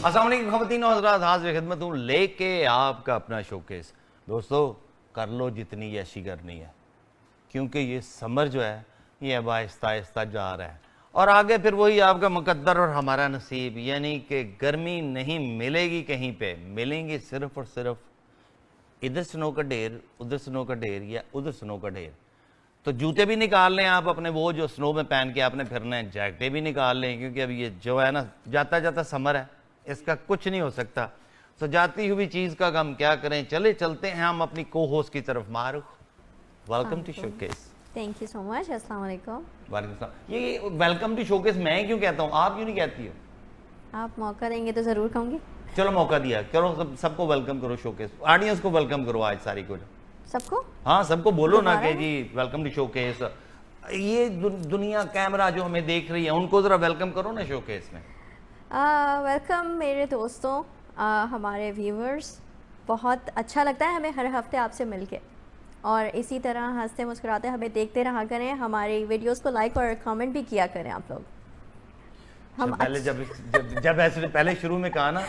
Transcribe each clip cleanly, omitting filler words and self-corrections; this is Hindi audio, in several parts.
अस्सलाम वालेकुम ख़वातीन और हज़रात, हाज़िर खिदमत हूँ लेके आपका अपना शोकेस। दोस्तों कर लो जितनी ऐशी करनी है, क्योंकि ये समर जो है ये अब आहिस्ता आहिस्ता जा रहा है और आगे फिर वही आपका मुकद्दर और हमारा नसीब, यानी कि गर्मी नहीं मिलेगी कहीं पे, मिलेंगी सिर्फ और सिर्फ इधर स्नो का ढेर, उधर स्नो का ढेर या उधर स्नो का ढेर। तो जूते भी निकाल लें आप अपने, वो जो स्नो में पहन के आपने फिरना है, जैकेटें भी निकाल लें, क्योंकि अब ये जो है ना जाता जाता समर है, इसका कुछ नहीं हो सकता। तो जाती हुई चीज़ का हम क्या करें, चले चलते हैं हम अपनी को होस्ट की तरफ। Maroof, welcome to Showcase. Thank you so much. अस्सलाम वालेकुम। वालेकुम सलाम। ये वेलकम टू शोकेस मैं क्यों कहता हूँ, आप क्यों नहीं कहती हो? आप मौका देंगे तो ज़रूर कहूँगी। चलो मौका दिया करो, सबको वेलकम करो शोकेस, ऑडियंस को वेलकम करो आज सारी कुछ। सबको? हाँ सबको बोलो ना कि जी वेलकम टू शोकेस। ये दुनिया कैमरा जो हमें देख रही है उनको जरा वेलकम करो ना शोकेस में। वेलकम मेरे दोस्तों, हमारे व्यूवर्स। बहुत अच्छा लगता है हमें हर हफ्ते आपसे मिलके, और इसी तरह हंसते मुस्कुराते हमें देखते रहा करें। हमारी वीडियोस को लाइक और कमेंट भी किया करें आप लोग। हम पहले जब ऐसे पहले शुरू में कहा ना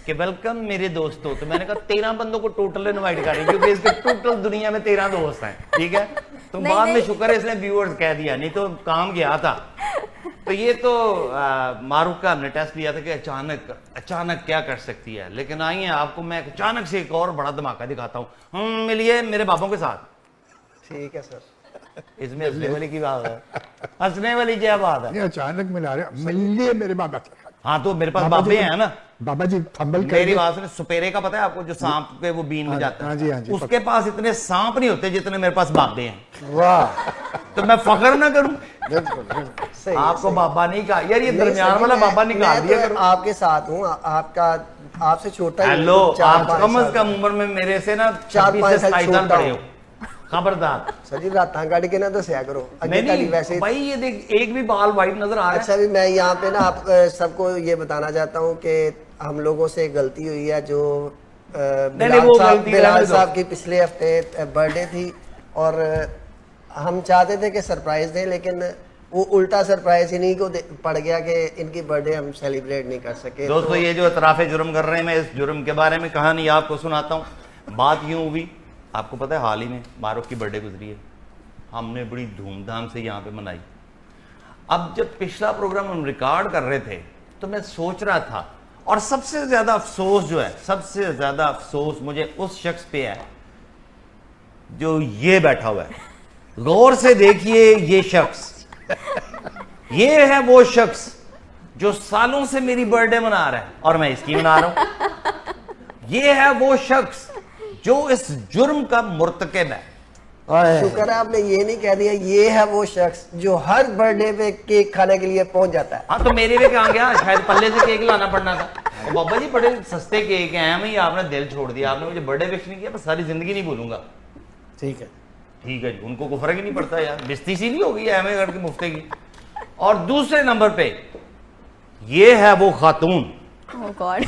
कि वेलकम मेरे दोस्तों, तो मैंने कहा 13 बंदों को टोटल इनवाइट करें, क्योंकि इसके टोटल दुनिया में 13 दोस्त हैं, ठीक है। तो बाद में शुक्र है इसने व्यूअर्स कह दिया, नहीं तो काम गया था। तो ये तो मारूफ का हमने टेस्ट लिया था कि अचानक क्या कर सकती है, लेकिन आइए आपको मैं अचानक से एक और बड़ा धमाका दिखाता हूँ। मिलिए मेरे बापों के साथ। ठीक है सर। इसमें हंसने वाली की बात है, हंसने वाली क्या बात है? अचानक मिला रहे, मिलिए मेरे बाबा। हाँ तो मेरे पास बाबे हैं ना बाबा जी, फंबल मेरी बात सुने। सुपेरे का पता है आपको, जो सांप पे वो बीन में जाता है? हाँ जी, हाँ जी, उसके पास इतने सांप नहीं होते जितने मेरे पास बाबे हैं। वाह, तो मैं फख्र ना करूं? सही आपको सही। बाबा नहीं कहा यार, ये दरमियान वाला बाबा निकाल मैं दिया तो करो। आपके साथ हूँ, आपका आपसे छोटा ही हूँ, हेलो, आप 4-5 कम साल। से कम उम्र में मेरे से ना 4-5 26 से साल 27 साल छोटा बड़े हो। हूँ। खबरदार। सर जी रातां काट के ना दसिया करो। नहीं वैसे भाई, ये देख एक भी बाल वाइट नजर आ रहा है। अच्छा भी मैं यहाँ पे ना आप सबको ये बताना चाहता हूँ कि हम लोगों से गलती हुई है। जो बिलाल साहब की पिछले हफ्ते बर्थडे थी और हम चाहते थे कि सरप्राइज दें, लेकिन वो उल्टा सरप्राइज इन्हीं को पड़ गया कि इनकी बर्थडे हम सेलिब्रेट नहीं कर सके। दोस्तों ये जो इतराफे जुर्म कर रहे हैं, मैं इस जुर्म के बारे में कहानी आपको सुनाता हूँ। बात यूं हुई, आपको पता है हाल ही में मारूफ की बर्थडे गुजरी है, हमने बड़ी धूमधाम से यहाँ पे मनाई। अब जब पिछला प्रोग्राम हम रिकॉर्ड कर रहे थे तो मैं सोच रहा था, और सबसे ज्यादा अफसोस जो है, सबसे ज्यादा अफसोस मुझे उस शख्स पे है जो ये बैठा हुआ है। गौर से देखिए ये शख्स, ये है वो शख्स जो सालों से मेरी बर्थडे मना रहा है और मैं इसकी मना रहा हूं। ये है वो शख्स जो इस जुर्म का मुर्तकिब है। शुक्र है आपने ये नहीं कह दिया ये है वो शख्स जो हर बर्थडे पे केक खाने के लिए पहुंच जाता है। हाँ तो मेरे पे कहाँ गया, शायद पल्ले से केक लाना पड़ना था। तो बाबा जी बड़े सस्ते केक हैं, मैं आपने दिल छोड़ दिया, आपने मुझे बर्थडे विश नहीं किया, मैं सारी जिंदगी नहीं भूलूंगा। ठीक है, ठीक है जी, उनको को फर्क ही नहीं पड़ता यार, बिस्ती सी नहीं होगी एम ए की मुफ्ते की। और दूसरे नंबर पे ये है वो खातून,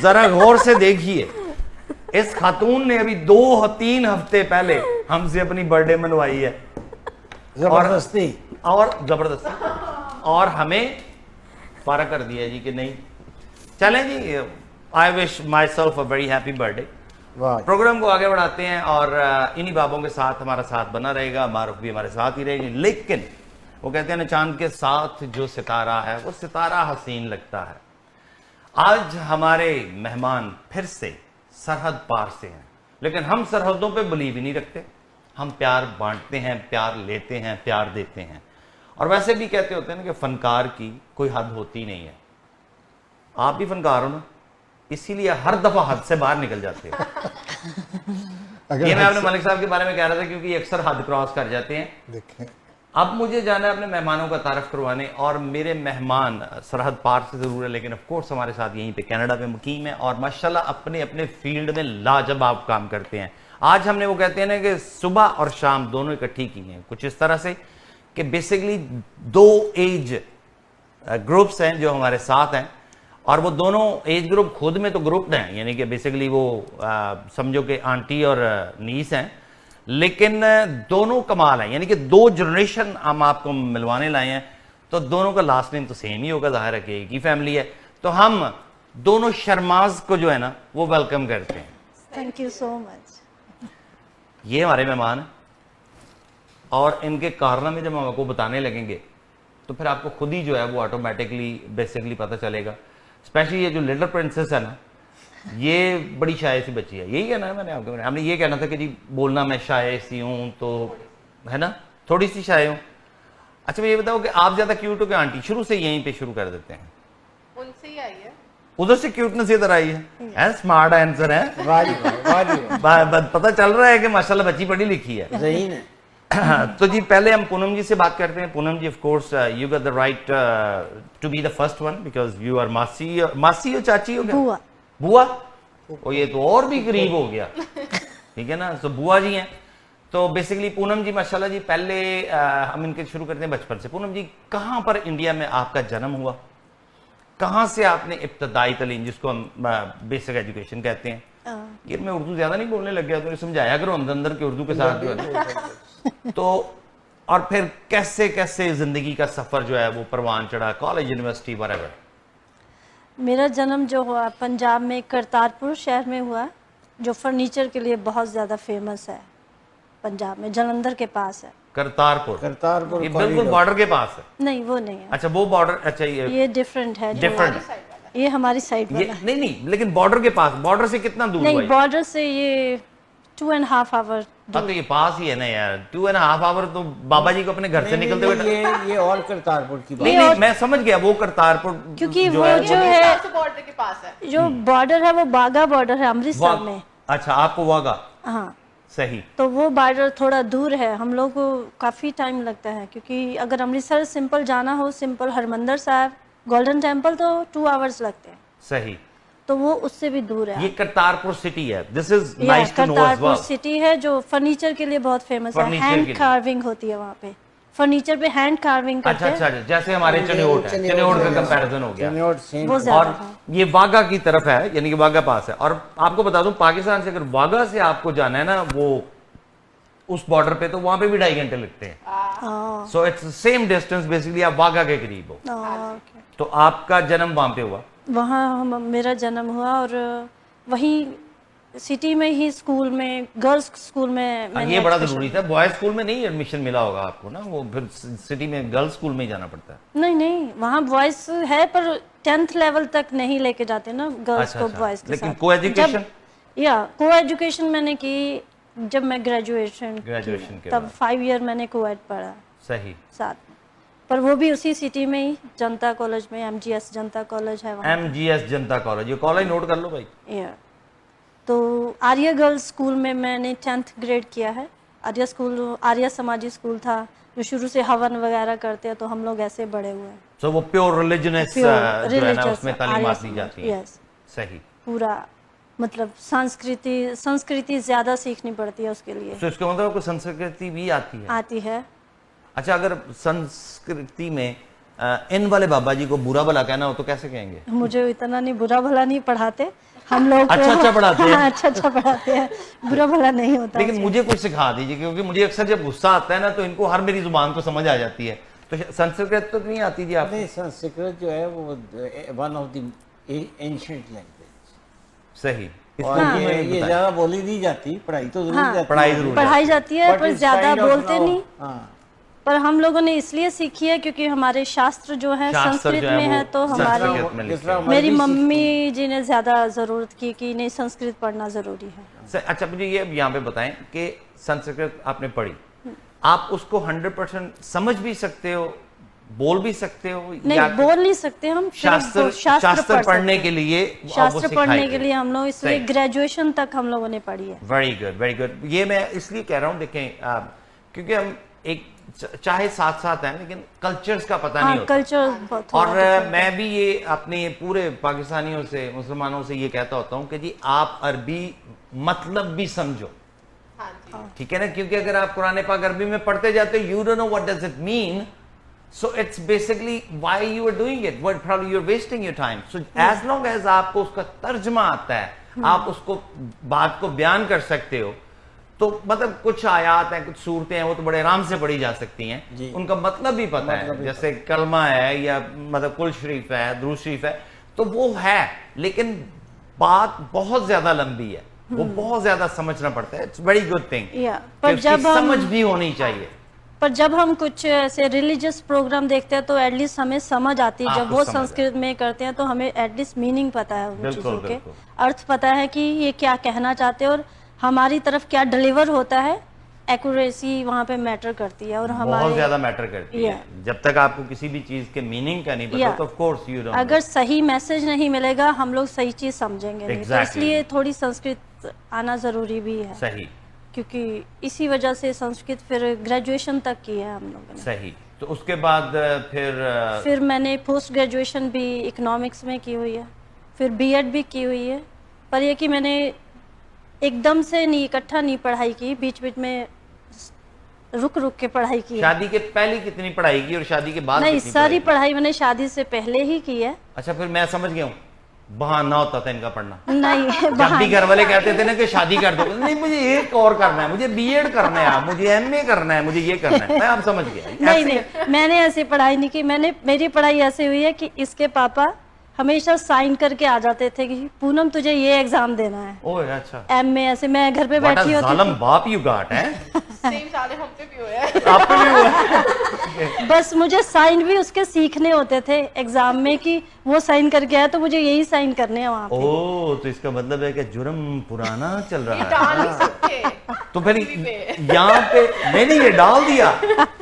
जरा गौर से देखिए, इस खातून ने अभी 2-3 हफ्ते पहले हमसे अपनी बर्थडे मनवाई है, जबरदस्ती और जबरदस्ती, और हमें फारा कर दिया जी कि नहीं चलें जी, I wish myself a very happy birthday. Programme को आगे बढ़ाते हैं और इन्हीं बाबों के साथ हमारा साथ बना रहेगा, मारूफ भी हमारे साथ ही रहेगी। लेकिन वो कहते हैं ना, चांद के साथ जो सितारा है वो सितारा हसीन लगता है। आज हमारे मेहमान फिर से सरहद पार से हैं, लेकिन हम सरहदों पे बिलीव ही नहीं रखते। हम प्यार बांटते हैं, प्यार लेते हैं, प्यार देते हैं। और वैसे भी कहते होते हैं ना कि फनकार की कोई हद होती नहीं है। आप भी फनकार हो ना, इसीलिए हर दफा हद से बाहर निकल जाते हो। ये मैं अपने मलिक साहब के बारे में कह रहा था, क्योंकि अक्सर हद क्रॉस कर जाते हैं। देखें, अब मुझे जाना है अपने मेहमानों का तारफ करवाने, और मेरे मेहमान सरहद पार से जरूर है, लेकिन ऑफ कोर्स हमारे साथ यहीं पे कनाडा पे मुकीम है और माशाल्लाह अपने अपने फील्ड में लाजवाब काम करते हैं। आज हमने वो कहते हैं ना कि सुबह और शाम दोनों इकट्ठी की हैं, कुछ इस तरह से कि बेसिकली 2 एज ग्रुप्स हैं जो हमारे साथ हैं, और वो दोनों एज ग्रुप खुद में तो ग्रुप्ड हैं, यानी कि बेसिकली वो समझो कि आंटी और नीस हैं, लेकिन दोनों कमाल हैं, यानी कि 2 जनरेशन हम आपको मिलवाने लाए हैं। तो दोनों का लास्ट नेम तो सेम ही होगा, जाहिर है कि एक ही फैमिली है। तो हम दोनों शर्माज को जो है ना वो वेलकम करते हैं। Thank you so much. ये हमारे मेहमान हैं और इनके कारनामे जब हम आपको बताने लगेंगे तो फिर आपको खुद ही जो है वो ऑटोमेटिकली बेसिकली पता चलेगा। स्पेशली ये जो लिटिल प्रिंसेस है ना, ये बड़ी शाय सी बच्ची है। यही कहना है मैंने आपको, हमने ये कहना था कि जी बोलना मैं शाय सी हूँ, तो है ना, थोड़ी सी शाय हूँ। अच्छा मैं ये बताओ कि आप ज्यादा क्यूट हो कि आंटी? शुरू से यहीं पे शुरू कर देते हैं। उनसे ही आई है। उधर से क्यूटनेस इधर आई है, स्मार्ट आंसर है। वाह जी वाह जी पता चल रहा है कि माशाल्लाह बच्ची पढ़ी लिखी है। सही है। तो जी पहले हम पूनम जी से बात करते हैं। Poonam ji, of course you got the right to be the first one because you are मासी हो चाची हो क्या? बुआ। बुआ, और ये तो और भी करीब हो गया। ठीक है ना, तो बुआ जी हैं। तो बेसिकली पूनम जी माशाल्लाह जी, पहले हम इनके शुरू करते हैं बचपन से। पूनम जी, कहाँ पर इंडिया में आपका जन्म हुआ? कहाँ से आपने इब्तदाई तालीम, जिसको हम बेसिक एजुकेशन कहते हैं, ये मैं उर्दू ज्यादा नहीं बोलने लग गया तो समझाया करो अंदर अंदर के उर्दू के साथ जो है तो, और फिर कैसे कैसे जिंदगी का सफर जो है वो परवान चढ़ा, कॉलेज, यूनिवर्सिटी, वरेवर? मेरा जन्म जो हुआ पंजाब में करतारपुर शहर में हुआ, जो फर्नीचर के लिए बहुत ज़्यादा फेमस है। पंजाब में जलंधर के पास है। करतारपुर? करतारपुर ये बिल्कुल बॉर्डर के पास है? नहीं वो नहीं है। अच्छा वो बॉर्डर, अच्छा ये डिफरेंट है। डिफरेंट, ये हमारी साइड ये वाला। नहीं नहीं, लेकिन बॉर्डर के पास, बॉर्डर से कितना दूर हुआ नहीं, ये? बॉर्डर से ये 2.5 आवर। हाँ तो ये पास ही है ना यार, 2.5 आवर तो बाबा जी को अपने घर से निकलते हुए। ये और करतारपुर की बात। नहीं नहीं, मैं समझ गया वो करतारपुर क्योंकि जो वो है जो है बॉर्डर के पास है। जो बॉर्डर है वो बागा बॉर्डर है अमृतसर में। अच्छा आपको वागा, हाँ, सही। तो वो बॉर्डर थोड़ा दूर है, हम लोग को काफ़ी टाइम लगता है। क्योंकि अगर अमृतसर सिंपल जाना हो, सिंपल हरमंदर साहब, गोल्डन टेम्पल, तो 2 आवर्स लगते हैं। सही। तो वो उससे भी दूर है। ये करतारपुर सिटी है। This is nice to know as Kartarpur well. City है जो फर्नीचर के लिए बहुत फेमस है। फर्नीचर के हैंड लिए। कार्विंग होती है वहाँ पे, फर्नीचर पे हैंड कार्विंग अच्छा करते अच्छा हैं। अच्छा, जैसे हमारे चनेओट है, चनेओट का कंपैरिजन हो गया। वो ज्यादा और हाँ। ये वागा की तरफ है, यानी कि वागा पास है। और आपको बता दूं, पाकिस्तान से अगर वागा से आपको जाना है ना वो उस बॉर्डर पे, तो वहां पे भी 2.5 घंटे लगते हैं। हाँ, so it's same distance, basically आप वागा के करीब हो। ओके। तो आपका जन्म वहां पे हुआ? वहाँ मेरा जन्म हुआ और वहीं सिटी में ही स्कूल में, गर्ल्स स्कूल में मैंने ये बड़ा admission- जरूरी था। बॉयज स्कूल में नहीं एडमिशन मिला होगा आपको ना, वो फिर सिटी में गर्ल्स स्कूल में ही जाना पड़ता है। नहीं नहीं, वहाँ बॉयज है पर 10th लेवल तक नहीं लेके जाते ना गर्ल्स अच्छा, को अच्छा। बॉयज के लेकिन साथ। co-education? जब- या को-एजुकेशन मैंने की जब मैं ग्रेजुएशन के तब बाद। 5 ईयर मैंने को-एड पढ़ा सही। साथ में, पर वो भी उसी सिटी में ही, जनता कॉलेज में, MGS जनता कॉलेज है वहाँ। MGS जनता कॉलेज, ये कॉलेज नोट कर लो भाई। या तो आर्या गर्ल्स स्कूल में मैंने 10th ग्रेड किया है। आर्या स्कूल, आर्या समाजी स्कूल था जो शुरू से हवन वगैरह करते हैं, तो हम लोग ऐसे बड़े हुए हैं। सो वो प्योर रिलीजनस जो है ना उसमें तालीमात दी जाती है। यस, सही। पूरा मतलब संस्कृति ज्यादा सीखनी पड़ती है उसके लिए। तो इसका मतलब आपको संस्कृति भी आती है? आती है। अच्छा, अगर संस्कृति में इन वाले बाबा जी को बुरा भला कहना हो तो कैसे कहेंगे? मुझे इतना नहीं, बुरा भला नहीं पढ़ाते हम लोग। अच्छा पढ़ाते हैं। हाँ, अच्छा पढ़ाते हैं, बुरा भला नहीं होता। लेकिन मुझे कुछ सिखा दीजिए, क्योंकि मुझे अक्सर जब गुस्सा आता है ना तो इनको हर मेरी जुबान को समझ आ जाती है। तो संस्कृत तो नहीं आती जी आपको? नहीं, संस्कृत जो है वो one of the ancient language. सही। और ये ज्यादा बोली नहीं जाती, पढ़ाई तो जरूर हाँ, जाती पढ़ाई जरूर पढ़ाई जाती है But पर it's ज्यादा kind of बोलते now- नहीं। हाँ, पर हम लोगों ने इसलिए सीखी है क्योंकि हमारे शास्त्र जो है शास्त्र संस्कृत जो है में वो है, तो हमारे संस्कृत में लिखे जिस तरह हैं। मेरी हमारी मम्मी जी ने ज्यादा जरूरत की कि नहीं, संस्कृत पढ़ना जरूरी है। अच्छा मुझे ये यहाँ पे बताएं कि संस्कृत आपने पढ़ी, आप उसको 100% समझ भी सकते हो, बोल भी सकते हो? नहीं, बोल नहीं सकते हम, सिर्फ शास्त्र पढ़ने के लिए शास्त्र पढ़ने के लिए हम लोग, इसलिए सही। ग्रेजुएशन तक हम लोगों ने पढ़ी है। Very good very good. ये मैं इसलिए कह रहा हूँ, देखें क्योंकि हम एक चाहे साथ साथ हैं लेकिन कल्चर्स का पता नहीं हाँ, होता। कल्चर बहुत और थोड़ा मैं भी ये अपने पूरे पाकिस्तानियों से, मुसलमानों से ये कहता होता हूँ कि जी आप अरबी मतलब भी समझो। हाँ जी। ठीक है ना, क्योंकि अगर आप कुरान पाक अरबी में पढ़ते जाते हो, you don't know what does it mean, so it's basically why you are doing it, what probably you are wasting your time. So as long as आपको उसका तर्जमा आता है, आप उसको बात को बयान कर सकते हो, तो मतलब कुछ आयात हैं, कुछ सूरतें हैं, वो तो बड़े आराम से पढ़ी जा सकती हैं, उनका मतलब भी पता है। जैसे कलमा है या मतलब कुल शरीफ है, दुरूद शरीफ है, तो वो है, लेकिन बात बहुत ज्यादा लंबी है, वो बहुत ज्यादा समझना पड़ता है। इट्स वेरी गुड थिंग, पर जब हम समझ भी होनी चाहिए। पर जब हम कुछ ऐसे रिलीजियस प्रोग्राम देखते हैं तो एटलीस्ट हमें समझ आती है। जब आपको वो समझ संस्कृत में करते हैं तो हमें एटलीस्ट मीनिंग पता है उन बिल्कुल, चीज़ों के, बिल्कुल। अर्थ पता है कि ये क्या कहना चाहते हैं और हमारी तरफ क्या डिलीवर होता है। एक्यूरेसी वहाँ पे मैटर करती है और बहुत हमारे ज्यादा मैटर करती है। Yeah. जब तक आपको किसी भी चीज के मीनिंग का नहीं पता Yeah. तो ऑफ कोर्स यू डोंट। अगर सही मैसेज नहीं मिलेगा हम लोग सही चीज़ समझेंगे नहीं। तो Exactly. इसलिए थोड़ी संस्कृत आना ज़रूरी भी है, सही क्योंकि इसी वजह से संस्कृत फिर ग्रेजुएशन तक की है हम लोगों ने। सही। तो उसके बाद फिर मैंने पोस्ट ग्रेजुएशन भी इकोनॉमिक्स में की हुई है, फिर बीएड भी की हुई है। पर ये कि मैंने एकदम से नहीं, इकट्ठा नहीं पढ़ाई की, बीच बीच में रुक रुक के पढ़ाई की है। शादी के पहले कितनी पढ़ाई की और शादी के बाद नहीं, कितनी सारी पढ़ाई पढ़ाई मैंने शादी से पहले ही की है। की? अच्छा, फिर मैं समझ गया हूँ, बहाना होता था इनका पढ़ना। नहीं जब भी घर वाले कहते थे ना कि शादी कर दो, नहीं मुझे एक और करना है, मुझे बीएड करना है, मुझे एमए करना है, मुझे ये करना है। मैं अब समझ गया। नहीं ऐसे- नहीं, मैंने ऐसी पढ़ाई नहीं की। मेरी पढ़ाई ऐसी हुई है कि इसके पापा हमेशा साइन करके आ जाते थे कि पूनम तुझे ये एग्जाम देना है, ओह अच्छा, एमए। ऐसे मैं घर पे व्हाट अ बैठी होती जालिम बाप यू गॉट है। सेम साले हम पे भी हुए हैं। आपको भी हुआ? बस मुझे साइन भी उसके सीखने होते थे एग्जाम में कि वो साइन करके आया तो मुझे यही साइन करने हैं वहाँ पे। ओह, तो इसका मतलब है कि जुर्म पुराना चल ये रहा है। डाल नहीं सकते। तो फिर टीवी पे। यहाँ पे नहीं ये डाल दिया,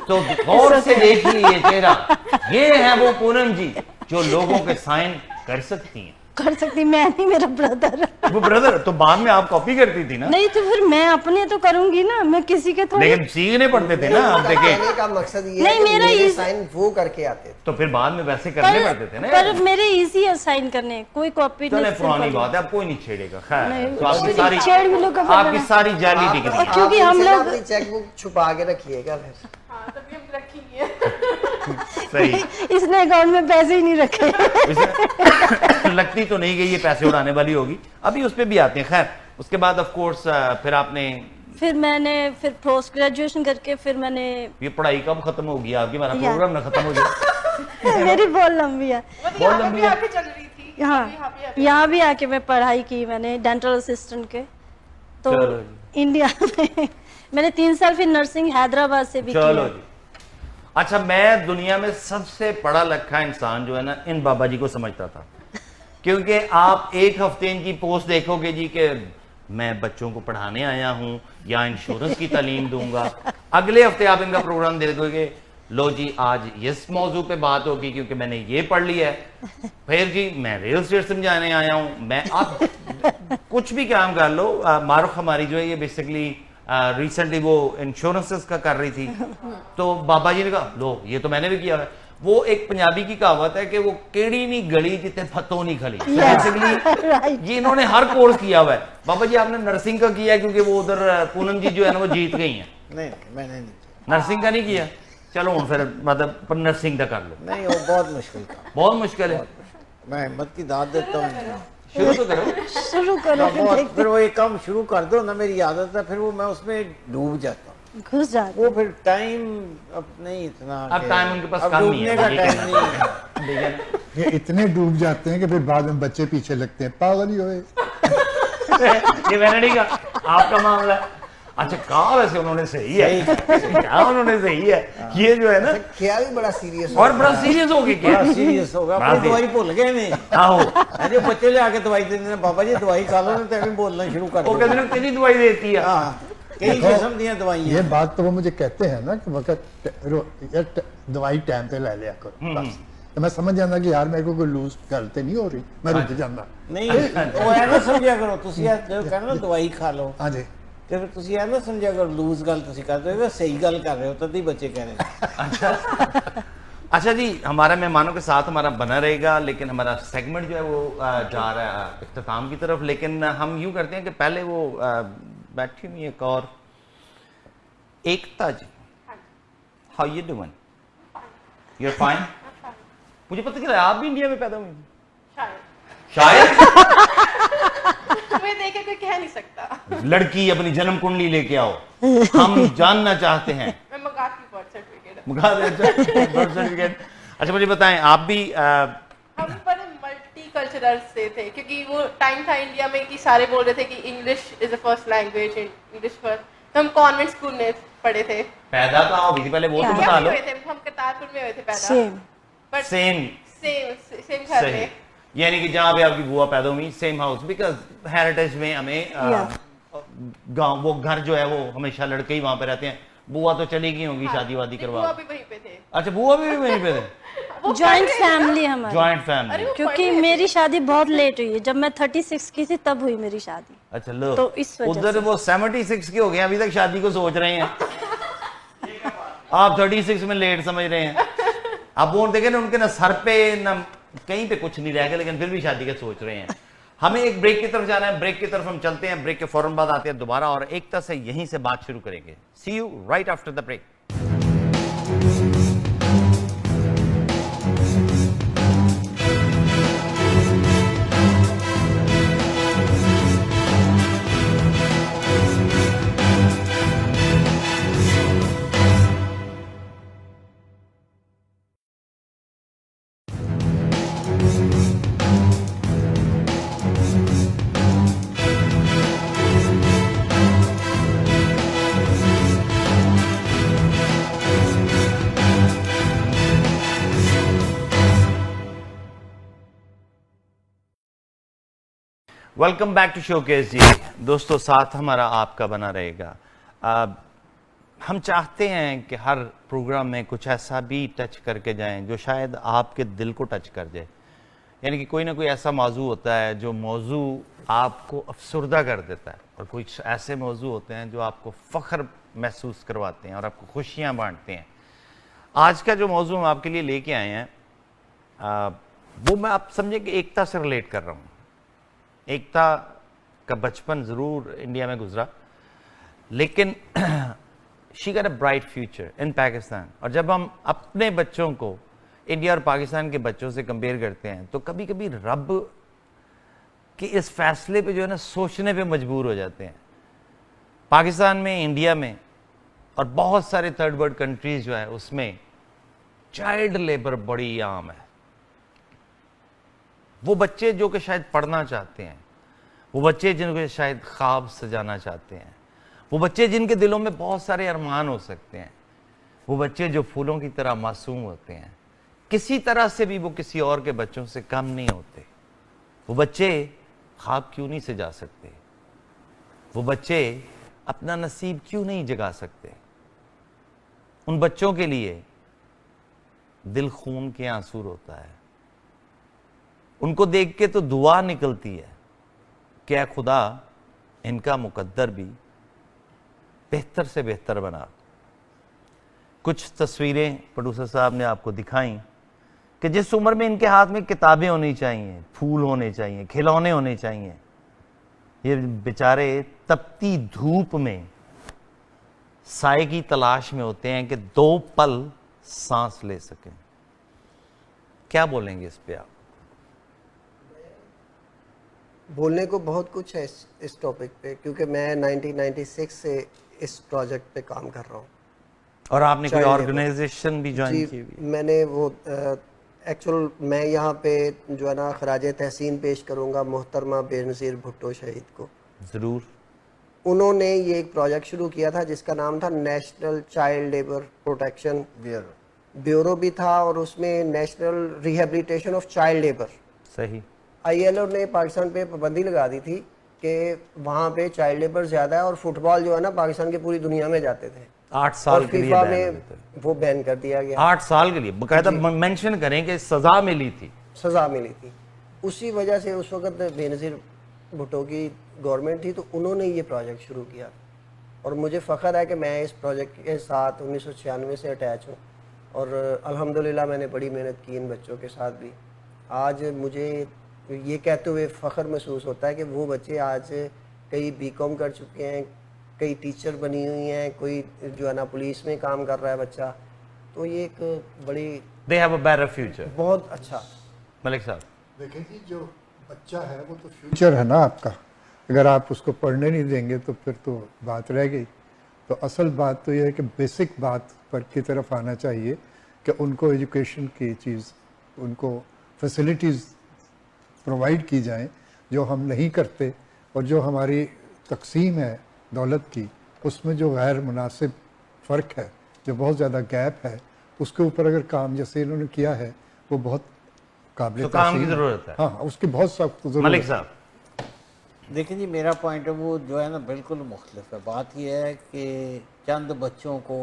तो गौर से देखिए ये चेहरा, ये है वो पूनम जी जो लोगों के साइन कर सकती हैं। कर सकती मैं नहीं, मेरा ब्रदर। वो ब्रदर तो बाद में आप कॉपी करती थी ना, नहीं तो फिर मैं अपने तो करूंगी ना, मैं किसी के थोड़ी। लेकिन सीखने पड़ते थे ना। आप देखें, कहने का मकसद ये नहीं, है कि मेरा मेरे इस- साइन वो करके आते थे। तो फिर बाद में वैसे करने पड़ते थे ना। पर मेरे इजी है साइन करने, कोई कॉपी चले नहीं। पुरानी बात है, अब कोई नहीं छेड़ेगा। खैर, नहीं, तो आपकी कोई सारी छेड़ भी लोग कभी आपकी नहीं। सारी जाली डिग्री है। क्योंकि आप हम इनसे ना लोग- अपनी चेकबुक छुपा के रखिएगा फिर। हाँ, तभी हम रखी है। सही। इसने अकाउंट में पैसे ही नहीं रखे। इसमें लगती तो नहीं गई ये पैसे उड़ाने वाली होगी, अभी उस पे भी आते हैं। खैर, उसके बाद ऑफ कोर्स फिर आपने फिर मैंने फिर पोस्ट ग्रेजुएशन करके फिर मैंने ये पढ़ाई कब खत्म होगी आपकी? हमारा या। प्रोग्राम ना खत्म हो जाए। मेरी बहुत लंबी है। वो तो बहुत यहाँ पे लंबी भी है। आके चल रही थी। हाँ, भी यहाँ भी आके मैं पढ़ाई की, मैंने डेंटल असिस्टेंट के। तो चलो इंडिया में मैंने 3 साल फिर नर्सिंग हैदराबाद से भी चलो किया। जी। अच्छा, मैं दुनिया में सबसे पढ़ा लिखा इंसान जो है ना, इन बाबा जी को समझता था, क्योंकि आप एक हफ्ते इनकी पोस्ट देखोगे जी कि मैं बच्चों को पढ़ाने आया हूं या इंश्योरेंस की तालीम दूंगा। अगले हफ्ते आप इनका प्रोग्राम देखोगे, लो जी आज इस मौजू पे बात होगी क्योंकि मैंने ये पढ़ लिया है। फिर जी मैं रियल एस्टेट समझाने आया हूं। मैं आप कुछ भी काम कर लो। मारुख हमारी जो है ये बेसिकली रिसेंटली वो इंश्योरेंसेस का कर रही थी, तो बाबा जी ने कहा लो ये तो मैंने भी किया है। वो एक पंजाबी की कहावत है कि वो केड़ी नहीं गली जितने फतों नहीं खली। Basically right. ये इन्होंने हर कोर्स किया हुआ है। बाबा जी आपने नर्सिंग का किया है क्योंकि वो उधर पूनम जी जो है ना वो जीत गई हैं। नहीं मैंने नहीं किया। नर्सिंग का नहीं किया? चलो हूँ फिर मतलब पर नर्सिंग का कर लो। नहीं वो बहुत मुश्किल था, बहुत मुश्किल है, मैं हिम्मत की दाद देता हूँ। शुरू तो करो। शुरू करो, बहुत फिर वो एक काम शुरू कर दो ना, मेरी आदत है, फिर वो मैं उसमें डूब जाता हूँ। घुस जाते। वो फिर टाइम अब नहीं इतना अब कि- टाइम उनके पास अब कम नहीं डूबने है, का ये टाइम कहना नहीं है। ठीक है ना? ये इतने डूब जाते हैं कि फिर बाद में बच्चे पीछे लगते हैं, पागल ही होए। ये मैंने नहीं कहा, आपका मामला है। अच्छा, कहा वैसे उन्होंने सही है, कहा उन्होंने सही है। ये जो है ना क्या भी बड़ा सीरियस और बड़ा सीरियस हो गया क्या? बड़ा सीरियस होगा, बड़ा अपनी दवाई भूल गए ने। आहो, अरे बच्चे ले आके दवाई देते हैं, बाबा जी दवाई खा लो ना, तो अभी बोलना शुरू कर वो दो। कहते हैं तेरी दवाई देती है। हाँ, कई किस्म दी ये दवाइयाँ। बात तो वो मुझे कहते हैं ना कि वक्त दवाई टाइम पे ले लिया करो बस। तो मैं समझ जाता कि यार मेरे को कोई लूज गलती नहीं हो रही, मैं रुक जाता। नहीं वो है ना समझा करो, तुसी जो कहना दवाई खा लो, हाँ जी, ਤੇ ਫਿਰ ਤੁਸੀਂ ਇਹ ਨਾ ਸਮਝਿਆ ਕਰੋ ਲੂਜ਼ ਗੱਲ ਤੁਸੀਂ ਕਰਦੇ ਹੋ, ਸਹੀ ਗੱਲ ਕਰ ਰਹੇ ਹੋ, ਤਦ ਹੀ ਬੱਚੇ ਕਹਿ ਰਹੇ ਨੇ। अच्छा जी, हमारा मेहमानों के साथ हमारा बना रहेगा, लेकिन हमारा सेगमेंट जो है वो जा रहा है इख्तिताम की तरफ। लेकिन हम यूं करते हैं कि पहले वो बैठी हुई एक और Ekta ji, how you doing? You are fine? मुझे पता चला आप भी इंडिया में पैदा हुई थी। शायद शायद तुम्हें देखे कोई कह नहीं सकता। लड़की अपनी जन्म कुंडली लेके आओ, हम जानना चाहते हैं। मैं मंगाती हूँ बर्थ सर्टिफिकेट। Birth certificate. अच्छा मुझे बताएं, आप भी हम बड़े मल्टी डर से थे, क्योंकि वो टाइम था इंडिया में कि सारे बोल रहे थे कि English is the first language, English first. तो हम कॉन्वेंट स्कूल में पढ़े थे। पैदा कहाँ हुई थी पहले वो तो इंडिया बता में लो। हुए थे, हम करतारपुर में हुए थे पैदा। सेम बट सेम सेम घर सही, में। यानी कि जहाँ पे आपकी बुआ पैदा हुई सेम हाउस, बिकॉज हेरिटेज में हमें गांव वो घर जो है वो हमेशा लड़के ही वहां पे रहते हैं। बुआ तो चली गई होंगी शादी वादी नहीं, करवा। बुआ भी वहीं पे थे। अच्छा बुआ भी वहीं पे थे। जॉइंट फैमिली हमारी। जॉइंट अरे फैमिली। वो क्योंकि पढ़ रहे मेरी शादी बहुत लेट हुई है, जब मैं 36 की थी तब हुई मेरी शादी। अच्छा लो, तो इस वजह उधर से। वो 76 के हो गए, अभी तक शादी को सोच रहे हैं। आप 36 में लेट समझ रहे हैं। आप वो देखे ना, उनके ना सर पे ना कहीं पे कुछ नहीं रह गया, लेकिन फिर भी शादी का सोच रहे हैं। हमें एक ब्रेक की तरफ जाना है, ब्रेक की तरफ हम चलते हैं। ब्रेक के फौरन बाद आते हैं दोबारा और एकता से यहीं से बात शुरू करेंगे। See you right after the break. Welcome back to Showcase ji. दोस्तों साथ हमारा आपका बना रहेगा। हम चाहते हैं कि हर प्रोग्राम में कुछ ऐसा भी टच करके जाएं जो शायद आपके दिल को टच कर जाए। यानी कि कोई ना कोई ऐसा मौजू होता है जो मौजू आपको अफसुर्दा कर देता है, और कुछ ऐसे मौजू होते हैं जो आपको फ़ख्र महसूस करवाते हैं और आपको खुशियाँ बांटते हैं। आज का जो मौजू हम आपके लिए लेके आए हैं वो मैं आप समझे कि एकता से रिलेट कर रहा हूँ। एकता का बचपन ज़रूर इंडिया में गुजरा, लेकिन she got a bright future in Pakistan. और जब हम अपने बच्चों को इंडिया और पाकिस्तान के बच्चों से कंपेयर करते हैं तो कभी कभी रब के इस फैसले पे जो है ना सोचने पे मजबूर हो जाते हैं। पाकिस्तान में, इंडिया में और बहुत सारे थर्ड वर्ल्ड कंट्रीज जो है उसमें चाइल्ड लेबर बड़ी आम है। वो बच्चे जो कि शायद पढ़ना चाहते हैं, वो बच्चे जिनको शायद ख्वाब सजाना चाहते हैं, वो बच्चे जिनके दिलों में बहुत सारे अरमान हो सकते हैं, वो बच्चे जो फूलों की तरह मासूम होते हैं, किसी तरह से भी वो किसी और के बच्चों से कम नहीं होते। वो बच्चे ख्वाब क्यों नहीं सजा सकते? वो बच्चे अपना नसीब क्यों नहीं जगा सकते? उन बच्चों के लिए दिल खून के आंसू रोता है। उनको देख के तो दुआ निकलती है, क्या खुदा इनका मुकद्दर भी बेहतर से बेहतर बना। कुछ तस्वीरें प्रोड्यूसर साहब ने आपको दिखाई कि जिस उम्र में इनके हाथ में किताबें होनी चाहिए, फूल होने चाहिए, खिलौने होने चाहिए, ये बेचारे तपती धूप में साए की तलाश में होते हैं कि 2 पल सांस ले सकें। क्या बोलेंगे इस पे आप? बोलने को बहुत कुछ है इस टॉपिक पे, क्योंकि मैं 1996 से इस प्रोजेक्ट पे काम कर रहा हूँ। और आपने कोई Child labor। ऑर्गेनाइजेशन भी ज्वाइन की हुई? मैंने वो एक्चुअल मैं यहाँ पे जो है ना खराज तहसीन पेश करूँगा मोहतरमा बेनज़ीर भुट्टो शहीद को। जरूर। उन्होंने ये एक प्रोजेक्ट शुरू किया था जिसका नाम था national child labour protection bureau भी था, और उसमें national rehabilitation of child labour. सही। ILO ने पाकिस्तान पे पाबंदी लगा दी थी कि वहाँ पे चाइल्ड लेबर ज़्यादा है, और फुटबॉल जो है ना पाकिस्तान की पूरी दुनिया में जाते थे। 8 साल और के लिए फीफा बैन में हुए थे। वो बैन कर दिया गया। 8 साल के लिए बकायदा मेंशन करें कि सजा मिली थी। सज़ा मिली थी। उसी वजह से उस वक्त बेनज़ीर भुट्टो की गवर्नमेंट थी, तो उन्होंने ये प्रोजेक्ट शुरू किया। और मुझे फ़ख्र है कि मैं इस प्रोजेक्ट के साथ 1996 से अटैच हूँ, और अल्हम्दुलिल्लाह मैंने बड़ी मेहनत की इन बच्चों के साथ भी। आज मुझे ये कहते हुए फ़ख्र महसूस होता है कि वो बच्चे आज कई BCom कर चुके हैं, कई टीचर बनी हुई हैं, कोई जो है ना पुलिस में काम कर रहा है बच्चा। तो ये एक बड़ी they have a better future. बहुत अच्छा। मलिक साहब, देखिए जी, जो बच्चा है वो तो फ्यूचर है ना आपका। अगर आप उसको पढ़ने नहीं देंगे तो फिर तो बात रह गई। तो असल बात तो यह है कि बेसिक बात पर की तरफ आना चाहिए कि उनको एजुकेशन की चीज़, उनको फैसिलिटीज़ प्रोवाइड की जाएं जो हम नहीं करते, और जो हमारी तकसीम है दौलत की उसमें जो गैर मुनासिब फ़र्क है, जो बहुत ज़्यादा गैप है, उसके ऊपर अगर काम जैसे इन्होंने किया है वो बहुत काबिल तो काम की तारीफ़ है। ज़रूरत है। हाँ, उसकी बहुत सख्त ज़रूरत मलिक है। साहब, देखिए जी, मेरा पॉइंट है वो जो है ना बिल्कुल मुख्तलिफ है। बात यह है कि चंद बच्चों को,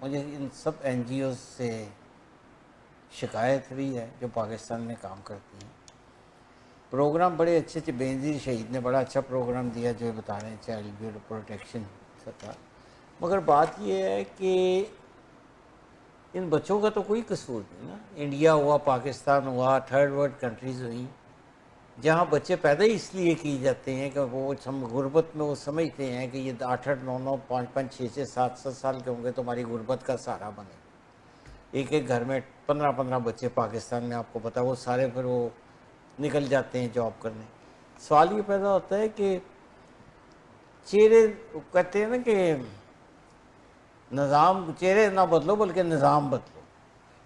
मुझे इन सब NGOs से शिकायत हुई है जो पाकिस्तान में काम करती हैं। प्रोग्राम बड़े अच्छे अच्छे, बेनज़ीर शहीद ने बड़ा अच्छा प्रोग्राम दिया जो बता रहे हैं चाइल्ड ब्यूरो प्रोटेक्शन सरकार, मगर बात यह है कि इन बच्चों का तो कोई कसूर नहीं ना। इंडिया हुआ, पाकिस्तान हुआ, थर्ड वर्ल्ड कंट्रीज़ हुई, जहाँ बच्चे पैदा ही इसलिए किए जाते हैं कि वो गुर्बत में वो समझते हैं कि ये 8-8, 9-9, 5-5, 6-6, 7-7 साल के होंगे तो हमारी गुर्बत का सहारा बने। एक एक घर में 15-15 बच्चे पाकिस्तान में, आपको पता है, वो सारे फिर वो निकल जाते हैं जॉब करने। सवाल ये पैदा होता है कि चेहरे, कहते हैं ना कि निज़ाम, चेहरे ना बदलो बल्कि निज़ाम बदलो।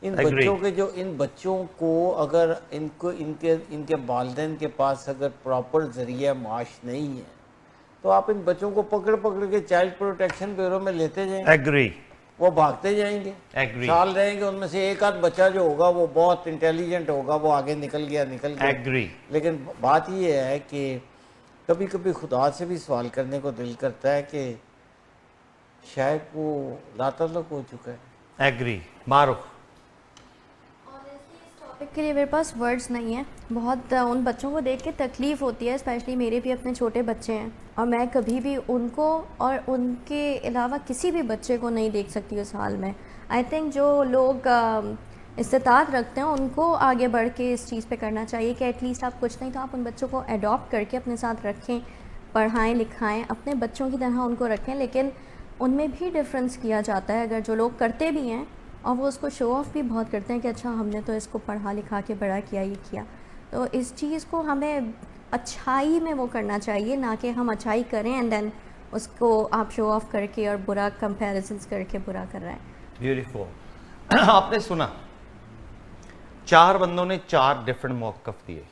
इन बच्चों के जो, इन बच्चों को अगर इनको इनके वालिदैन के पास अगर प्रॉपर ज़रिया माश नहीं है तो आप इन बच्चों को पकड़ पकड़ के चाइल्ड प्रोटेक्शन ब्यूरो में लेते जाएंगे, एग्री, वो भागते जाएंगे, Agree. साल रहेंगे, उनमें से एक आध बच्चा जो होगा वो बहुत इंटेलिजेंट होगा, वो आगे निकल गया। एग्री। लेकिन बात ये है कि कभी कभी खुदा से भी सवाल करने को दिल करता है कि शायद वो लाताल्लुक़ हो चुका है। एग्री। मारूफ, टॉपिक के लिए मेरे पास वर्ड्स नहीं है। बहुत उन बच्चों को देख के तकलीफ़ होती है, स्पेशली मेरे भी अपने छोटे बच्चे हैं और मैं कभी भी उनको और उनके अलावा किसी भी बच्चे को नहीं देख सकती उस हाल में। आई थिंक जो लोग इस्तात रखते हैं उनको आगे बढ़ के इस चीज़ पे करना चाहिए कि एटलीस्ट आप कुछ नहीं तो आप उन बच्चों को अडॉप्ट करके अपने साथ रखें, पढ़ाएं लिखाएं, अपने बच्चों की तरह उनको रखें। लेकिन उनमें भी डिफरेंस किया जाता है, अगर जो लोग करते भी हैं और वो उसको शो ऑफ भी बहुत करते हैं कि अच्छा हमने तो इसको पढ़ा लिखा के बड़ा किया, ये किया। तो इस चीज़ को हमें अच्छाई में वो करना चाहिए, ना कि हम अच्छाई करें एंड देन उसको आप शो ऑफ करके और बुरा कंपैरिजंस करके बुरा कर रहे हैं। ब्यूटीफुल। आपने सुना, 4 बंदों ने 4 डिफरेंट मौक़िफ़ दिए।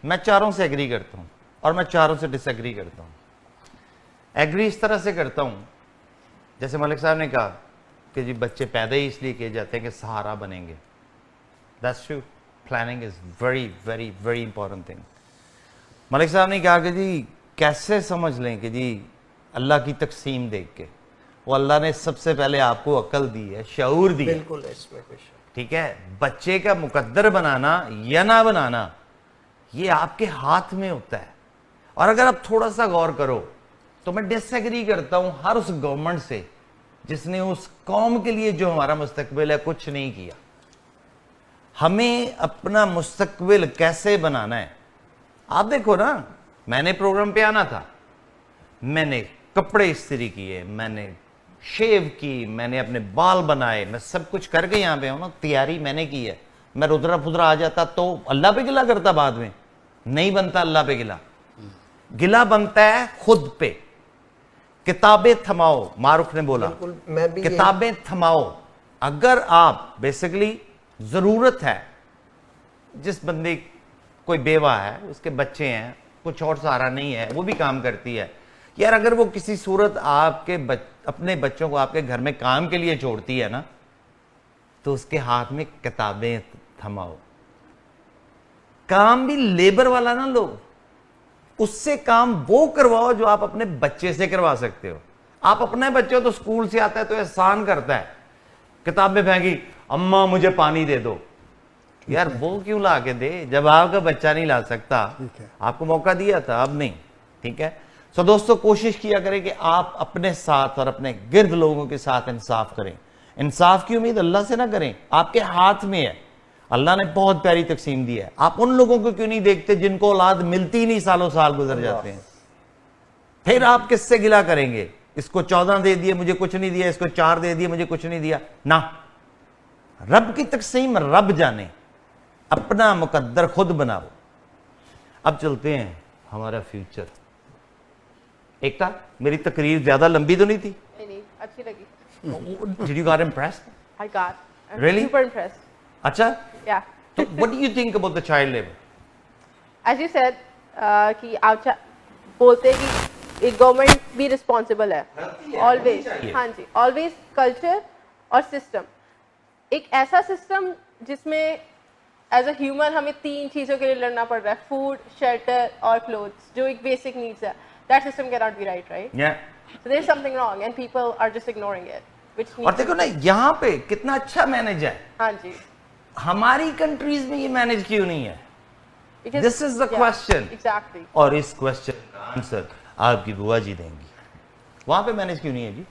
मैं चारों से एग्री करता हूँ और मैं चारों से डिसएग्री करता हूँ। एग्री इस तरह से करता हूँ, जैसे मलिक साहब ने कहा कि जी बच्चे पैदा ही इसलिए किए जाते हैं कि सहारा बनेंगे। That's true. Planning is very very very important thing. Malik साहब ने कहा कि जी कैसे समझ लें कि जी अल्लाह की तकसीम देख के, वो अल्लाह ने सबसे पहले आपको अक्ल दी है, शऊर दी है, बिल्कुल इसमें कुछ ठीक है। बच्चे का मुकद्दर बनाना या ना बनाना ये आपके हाथ में होता है। और अगर आप थोड़ा सा गौर करो तो मैं डिसएग्री करता हूं हर उस गवर्नमेंट से जिसने उस कौम के लिए जो हमारा मुस्तकबिल है कुछ नहीं किया। हमें अपना मुस्तकबिल कैसे बनाना है, आप देखो ना, मैंने प्रोग्राम पे आना था, मैंने कपड़े इस्त्री किए, मैंने शेव की, मैंने अपने बाल बनाए, मैं सब कुछ करके यहाँ पे हूँ ना, तैयारी मैंने की है। मैं रुद्रा फुद्रा आ जाता तो अल्लाह पे गिला करता, बाद में नहीं बनता अल्लाह पे गिला। गिला बनता है खुद पे। किताबें थमाओ, मारूफ ने बोला, बिल्कुल, मैं भी किताबें थमाओ। अगर आप बेसिकली जरूरत है, जिस बंदे कोई बेवा है, उसके बच्चे हैं, कुछ और सहारा नहीं है, वो भी काम करती है यार, अगर वो किसी सूरत आपके अपने बच्चों को आपके घर में काम के लिए छोड़ती है ना, तो उसके हाथ में किताबें थमाओ। काम भी लेबर वाला ना लो, उससे काम वो करवाओ जो आप अपने बच्चे से करवा सकते हो। आप अपने बच्चे हो तो स्कूल से आता है तो एहसान करता है, किताबें फेंकी, अम्मा मुझे पानी दे दो। यार वो क्यों ला के दे जब आपका बच्चा नहीं ला सकता? आपको मौका दिया था, अब नहीं, ठीक है। सो दोस्तों, कोशिश किया करें कि आप अपने साथ और अपने गिर्द लोगों के साथ इंसाफ करें। इंसाफ की उम्मीद अल्लाह से ना करें, आपके हाथ में है। अल्लाह ने बहुत प्यारी तकसीम दी है। आप उन लोगों को क्यों नहीं देखते जिनको औलाद मिलती ही नहीं, सालों साल गुजर जाते हैं? फिर आप किससे गिला करेंगे? इसको 14 दे दिए मुझे कुछ नहीं दिया, इसको 4 दे दिए मुझे कुछ नहीं दिया ना। रब की तकसीम रब जाने, अपना मुकद्दर खुद बनाओ। अब चलते हैं हमारा फ्यूचर। एकता, मेरी तकरीर ज्यादा लंबी तो नहीं थी? नहीं, अच्छी लगी। Did you got impressed? I got. I'm Really? super impressed. अच्छा, Yeah. तो what do you think about the child labor? As you said कि आप बोलते हैं कि एक गवर्नमेंट भी रिस्पॉन्सिबल है ऑलवेज, हाँ जी, ऑलवेज कल्चर और सिस्टम, एक ऐसा सिस्टम जिसमें एज अ ह्यूमन हमें 3 चीज़ों के लिए लड़ना पड़ रहा है, फूड, शेल्टर और क्लोथ्स, जो एक बेसिक नीड्स है, that system can not be right, right? So there's something wrong and people are just ignoring it, which और needs देखो ना यहाँ पे कितना अच्छा मैनेज है, हाँ जी, हमारी कंट्रीज में ये मैनेज क्यों नहीं है? because This is the question. exactly, और इस क्वेश्चन का आंसर आपकी बुआ जी देंगी। वहां पे मैनेज क्यों नहीं है जी?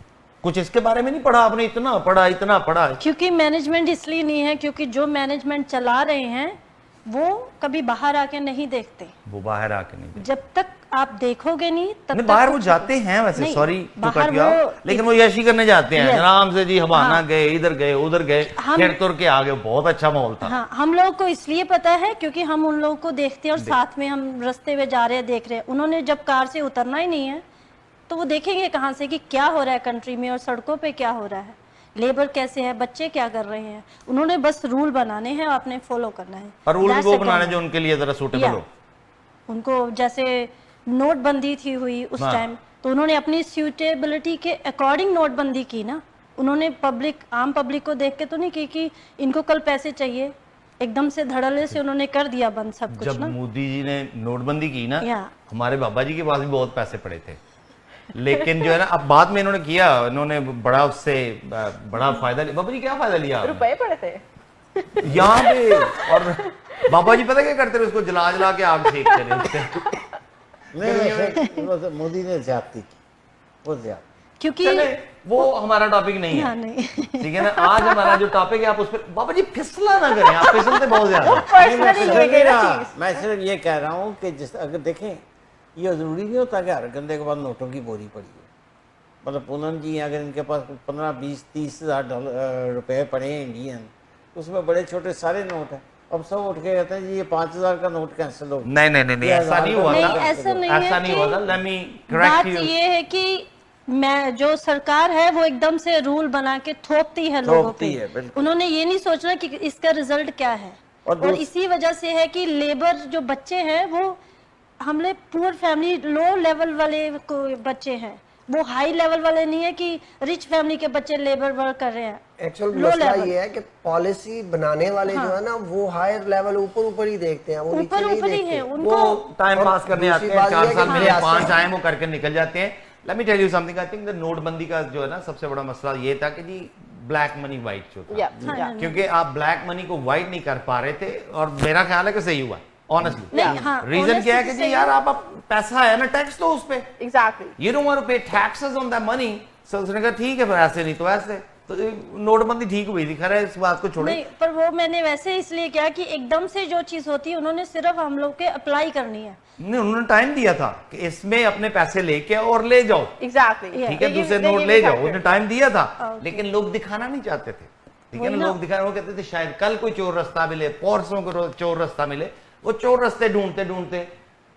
कुछ इसके बारे में नहीं पढ़ा आपने? इतना पढ़ा क्योंकि मैनेजमेंट इसलिए नहीं है क्योंकि जो मैनेजमेंट चला रहे हैं वो कभी बाहर आके नहीं देखते। वो बाहर आके नहीं, जब तक आप देखोगे नहीं तब नहीं तक बाहर वो कुछ जाते हैं वैसे, नहीं, सॉरी बाहर वो लेकिन वो यशी करने जाते हैं Yes. आराम से जी, हवाना हाँ। गए, इधर गए, उधर गए, हम- फिर तुर के आगे, बहुत अच्छा माहौल था। हाँ, हम लोगों को इसलिए पता है क्योंकि हम उन लोगों को देखते हैं और साथ में हम रास्ते में जा रहे हैं, देख रहे हैं। उन्होंने जब कार से उतरना ही नहीं है तो वो देखेंगे कहाँ से कि क्या हो रहा है कंट्री में और सड़कों पे क्या हो रहा है, लेबर कैसे है, बच्चे क्या कर रहे हैं। उन्होंने बस रूल बनाने हैं, आपने फॉलो करना है। और रूल That's वो the बनाने government. जो उनके लिए जरा सूटेबल Yeah. हो। उनको जैसे नोटबंदी थी हुई उस हाँ। टाइम, तो उन्होंने अपनी सूटेबिलिटी के अकॉर्डिंग नोटबंदी की ना। उन्होंने आम पब्लिक को देख के तो नहीं की कि इनको कल पैसे चाहिए, एकदम से धड़ल्ले से उन्होंने कर दिया बंद सब कुछ जब ना। मोदी जी ने नोटबंदी की ना, Yeah. हमारे बाबा जी के पास भी बहुत पैसे पड़े थे, लेकिन जो है ना अब बाद में इन्होंने किया, इन्होंने बड़ा उससे बड़ा फायदा लिया। बाबा जी क्या फायदा लिया आपने? रुपए पड़े थे। यहाँ पे, और बाबा जी पता क्या करते थे, उसको जला जला के आग सेकते थे उससे। नहीं, मोदी ने ज्यादती की, वो ज्यादा। क्योंकि चले, वो हमारा टॉपिक नहीं हाँ, है, नहीं। ठीक है ना। आज हमारा जो टॉपिक है, आप उस पर बाबा जी फिसला ना करें, आप फिसलते बहुत ज्यादा। पर्सनली ले गए ना चीज। मैं सिर्फ ये कह रहा हूँ कि जिस अगर देखें, ये जरूरी नहीं होता कि हर गंदे के बाद नोटों की बोरी पड़ी है। मतलब पूनम जी अगर इनके पास 15, 20, 30 हज़ार रुपए पड़े हैं इंडियन, उसमें बड़े छोटे सारे नोट हैं। अब सब उठ के कहते हैं जी ये 5000 का नोट कैंसिल हो गया। नहीं, ऐसा नहीं हुआ नहीं, था, ऐसा नहीं है ऐसा नहीं कि- हुआ था। लेट मी बात करेक्ट यू। ये है कि मैं जो सरकार है वो एकदम से रूल बना के थोपती है लोगों पे। थोपती है, बिल्कुल। उन्होंने ये नहीं सोचना कि इसका रिजल्ट क्या है। और इसी वजह से है कि लेबर जो बच्चे हैं वो हमने पुअर फैमिली, लो लेवल वाले को बच्चे हैं, वो हाई लेवल वाले नहीं है कि रिच फैमिली के बच्चे लेबर वर्क कर रहे हैं। एक्चुअल Low मसला level. ये है कि पॉलिसी बनाने वाले जो है ना वो हायर लेवल ऊपर ही देखते हैं, वो नीचे नहीं ऊपर ही देखते। है वो उनको। टाइम और पास करने आते दूसरी हैं, बात 4 ये है साल कि मिले, रियासत- 5 आए, वो करके निकल जाते हैं। Let me tell you something, I think the नोटबंदी का जो है ना सबसे बड़ा मसला ये था कि जी ब्लैक मनी व्हाइट जो था, Yeah. क्योंकि आप ब्लैक मनी को व्हाइट नहीं कर पा रहे थे, और मेरा ख्याल है कि सही हुआ ऑनेस्टली। नहीं, हाँ, रीजन क्या है कि honestly जी सही यार आप पैसा है ना, टैक्स दो उस पे, Exactly. You don't want to pay taxes on that money. So उसने कहा ठीक है, फिर ऐसे नहीं तो ऐसे, तो नोटबंदी ठीक हुई थी। खैर इस बात को छोड़े, नहीं, पर वो मैंने वैसे इसलिए किया कि एकदम से जो चीज होती है उन्होंने सिर्फ हम लोग के अप्लाई करनी है। नहीं उन्होंने टाइम दिया था कि इसमें अपने पैसे लेके आओ और ले जाओ, Exactly. ठीक है, They give- दूसरे they नोट give ले you जाओ, factor. उन्हें टाइम दिया था। Okay. लेकिन लोग दिखाना नहीं चाहते थे, ठीक है वही ना। ना। लोग दिखाना, वो कहते थे शायद कल कोई चोर रास्ता मिले, परसों को चोर रास्ता मिले। वो चोर रास्ते ढूंढते ढूंढते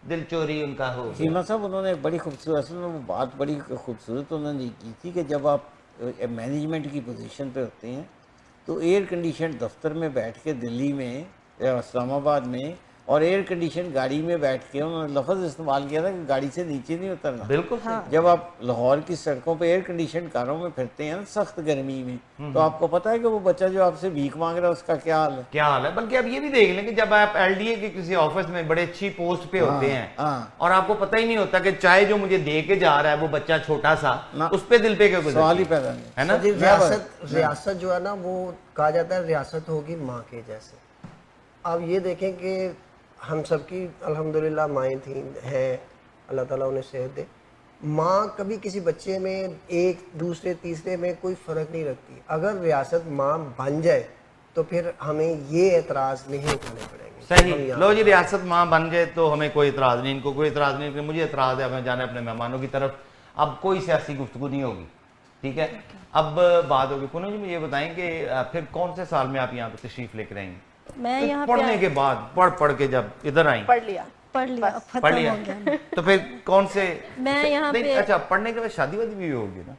दिल चोरी उनका हो गया। सीमा साहब उन्होंने एक बड़ी खूबसूरत, असल में वो बात बड़ी खूबसूरत उन्होंने की थी कि जब आप मैनेजमेंट की पोजीशन पे होते हैं तो एयर कंडीशन दफ्तर में बैठ के दिल्ली में या इस्लामाबाद में, और एयर कंडीशन गाड़ी में बैठ के, उन्होंने लफ्ज़ इस्तेमाल किया था कि गाड़ी से नीचे नहीं उतरना। बिल्कुल सही। जब आप लाहौर की सड़कों पे एयर कंडीशन कारों में फिरते हैं सख्त गर्मी में, तो आपको पता है कि वो बच्चा जो आपसे भीख मांग रहा है उसका क्या हाल है। क्या हाल है। बल्कि आप ये भी देख लें कि जब आप एलडीए के किसी ऑफिस में बड़े अच्छी पोस्ट पे होते हैं, हाँ। और आपको पता ही नहीं होता कि चाय जो मुझे दे के जा रहा है वो बच्चा छोटा सा, ना। उस पे दिल पे क्या गुजरती सवाल ही पैदा नहीं। है ना। जी, रियासत जो है ना वो कहा जाता है रियासत होगी माँ के जैसे। अब ये देखें कि हम सबकी अल्हम्दुलिल्लाह माएँ थी हैं, अल्लाह ताला उन्हें सेहत दे। माँ कभी किसी बच्चे में एक दूसरे तीसरे में कोई फ़र्क नहीं रखती। अगर रियासत माँ बन जाए तो फिर हमें ये एतराज़ नहीं उठाने पड़ेंगे। हम सही। यहाँ- लो जी, रियासत माँ बन जाए तो हमें कोई इतराज नहीं, इनको कोई इतराज नहीं, मुझे इतराज है, हमें जाना है अपने मेहमानों की तरफ। अब कोई सियासी गुफ्तगू नहीं होगी, ठीक है। अब बात होगी, पूनम जी मुझे ये बताएं कि फिर कौन से साल में आप यहाँ पे तशरीफ लेकर आएंगे? मैं यहाँ पढ़ने पे के बाद पढ़ के जब इधर आई, पढ़ लिया। पढ़ लिया, पढ़ खत्म लिया, हो गया। तो फिर कौन से मैं यहाँ नहीं, पे अच्छा पढ़ने के बाद शादी वादी भी होगी ना?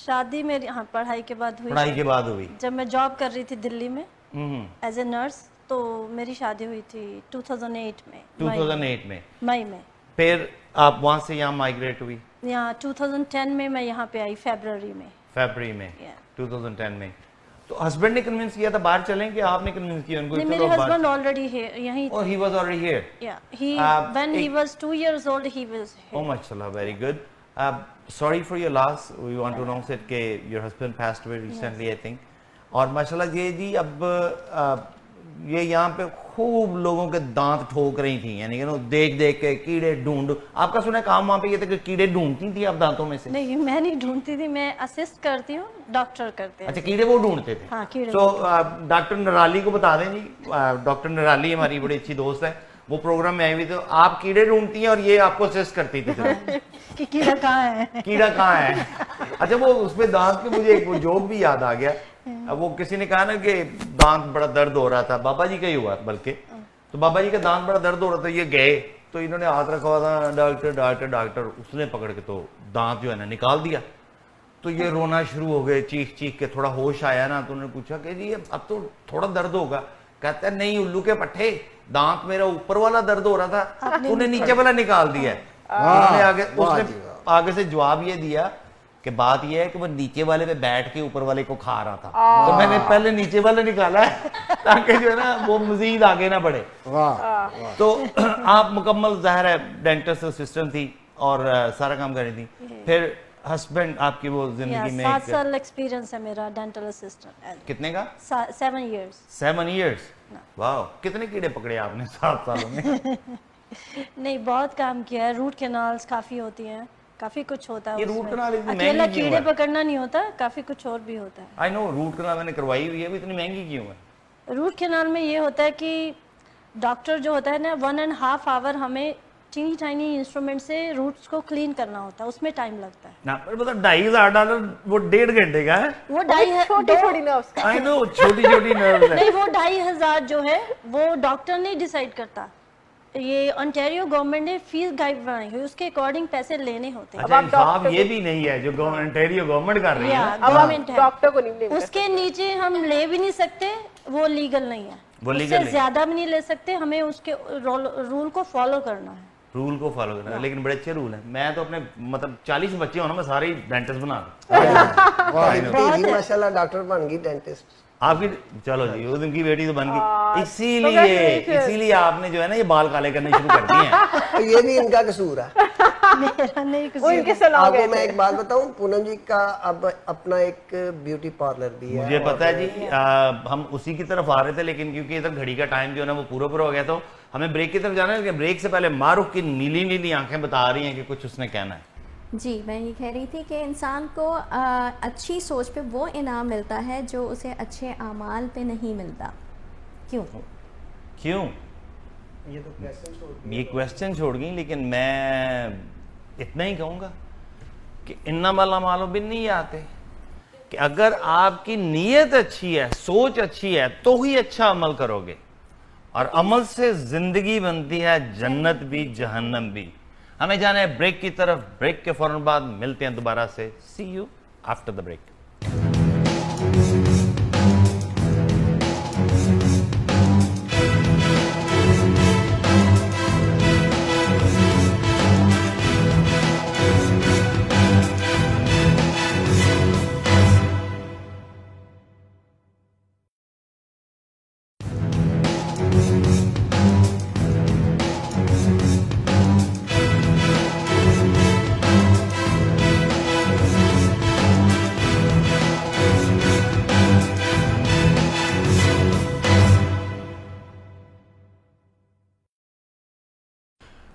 शादी मेरी, हाँ, पढ़ाई के बाद हुई। पढ़ाई के बाद हुई। जब मैं जॉब कर रही थी दिल्ली में हम्म, एज ए नर्स, तो मेरी शादी हुई थी 2008 में 2008 में। मई में। फिर आप वहां से यहाँ माइग्रेट हुई यहाँ 2010 में मैं यहाँ पे आई, फरवरी में। में 2010 में। तो हस्बैंड ने कन्विंस किया था बाहर चलें कि आपने कन्विंस किया उनको? नहीं, मेरे हस्बैंड ऑलरेडी यहीं और ही वाज ऑलरेडी हियर। या when he was 2 years old he was Oh mashallah, very good. Sorry for your loss. We want to announce it कि your husband passed away recently, I think. और माशाल्लाह ये जी अब ये यहाँ पे खूब लोगों के दांत ठोक रही थी, यानी कि ना देख देख के कीड़े ढूंढ। आपका सुना काम वहाँ पे ये था कि कीड़े ढूंढती थी आप दांतों में से? नहीं, मैं नहीं ढूंढती थी, मैं असिस्ट करती हूँ, डॉक्टर करते हैं। अच्छा, कीड़े वो ढूंढते थे? हाँ, कीड़े। तो डॉक्टर नराली को बता दें जी, डॉक्टर नराली हमारी बड़ी अच्छी दोस्त है, वो प्रोग्राम में आई हुई, तो आप कीड़े ढूंढती हैं और ये आपको असिस्ट करती थी कि कीड़ा कहाँ है, कीड़ा कहाँ है। अच्छा, वो उसमें दांत के मुझे एक जोक भी याद आ गया। अब वो किसी ने कहा ना कि दांत बड़ा दर्द हो रहा था, बाबा जी का ही हुआ बल्कि, तो बाबा जी का दांत बड़ा दर्द हो रहा था, ये गए तो इन्होंने हाथ रखा हुआ था, डॉक्टर डॉक्टर डॉक्टर, उसने पकड़ के तो दांत जो है ना निकाल दिया। तो ये रोना शुरू हो गए, चीख चीख के, थोड़ा होश आया ना तो उन्होंने पूछा कि जी अब तो थोड़ा दर्द होगा। कहता है नहीं उल्लू के पट्टे, दांत मेरा ऊपर वाला दर्द हो रहा था, तूने नीचे वाला निकाल दिया है। उसने आगे से जवाब ये दिया कि बात ये है कि वो नीचे वाले पे बैठ के ऊपर वाले को खा रहा था, तो मैंने पहले नीचे वाला निकाला है ताकि जो है ना वो मजीद आगे ना बढ़े। तो आप मुकम्मल ज़ाहिर है डेंटिस्ट असिस्टेंट थी और सारा काम कर रही थी। फिर हस्बैंड आपकी वो जिंदगी में 7 साल एक्सपीरियंस है मेरा डेंटल असिस्टेंट। कितने का? 7 years। 7 years। वाह, कितने कीड़े पकड़े आपने 7 सालों में? नहीं, बहुत काम किया है, रूट कैनाल्स काफी होती हैं, काफी कुछ होता है ये उसमें। रूट कनाल इतनी अकेला महंगी क्यों कीड़े है? पकड़ना नहीं होता, काफी कुछ और भी होता है। आई नो, रूट कनाल मैंने करवाई हुई है, वो इतनी महंगी क्यों है? रूट कैनाल में ये होता है कि डॉक्टर जो होता है ना 1.5 hour हमें टीनी टाइनी इंस्ट्रूमेंट से रूट्स को क्लीन करना होता है, उसमें टाइम लगता है ना, पर मतलब $2,500 वो 1.5 घंटे का है। वो 2.5 छोटी नर्व्स का। आई नो, छोटी छोटी नर्व्स है। नहीं, वो 2,500 जो है वो डॉक्टर नहीं डिसाइड करता, ये ओंटारियो गवर्नमेंट ने फीस गाइड बनाई है, उसके अकॉर्डिंग पैसे लेने होते हैं। अच्छा, हिसाब ये भी नहीं है जो ओंटारियो गवर्नमेंट कर रही है ना? गवर्नमेंट है, डॉक्टर को नहीं blame कर उसके नीचे हम ले भी नहीं सकते, वो लीगल नहीं है, वो legal उससे नहीं। ज्यादा भी नहीं ले सकते, हमें उसके रूल को फॉलो करना है। रूल को फॉलो करना है, लेकिन बड़े अच्छे रूल है। मैं तो अपने मतलब 40 बच्चे हो ना, मैं सारे ही डेंटिस्ट बना दूं। माशाल्लाह डॉक्टर बन गई, डेंटिस्ट आपकी, चलो जी, वो उनकी बेटी तो बन गई, इसीलिए आपने जो है ना ये बाल काले करने शुरू कर दिए हैं। तो ये भी इनका कसूर है। मेरा नहीं कुछ। वो इनके सलाह आपको मैं एक बात बताऊं, पूनम जी का अब अपना एक ब्यूटी पार्लर भी है। मुझे पता है जी, हम उसी की तरफ आ रहे थे, लेकिन क्योंकि इधर घड़ी का टाइम जो है ना वो पूरा हो गया, तो हमें ब्रेक की तरफ जाना है। लेकिन ब्रेक से पहले मारूफ की नीली नीली आंखें बता रही हैं कि कुछ उसने कहना है। जी, मैं ये कह रही थी कि इंसान को अच्छी सोच पे वो इनाम मिलता है जो उसे अच्छे आमाल पे नहीं मिलता। क्यों? ये तो क्वेश्चन छोड़ गई, लेकिन मैं इतना ही कहूँगा कि इन्नमल अमालु बिन्नियात, कि अगर आपकी नीयत अच्छी है, सोच अच्छी है, तो ही अच्छा अमल करोगे, और अमल से जिंदगी बनती है, जन्नत भी जहन्नम भी। हमें जाना है ब्रेक की तरफ, ब्रेक के फौरन बाद मिलते हैं दोबारा से। See you after the break.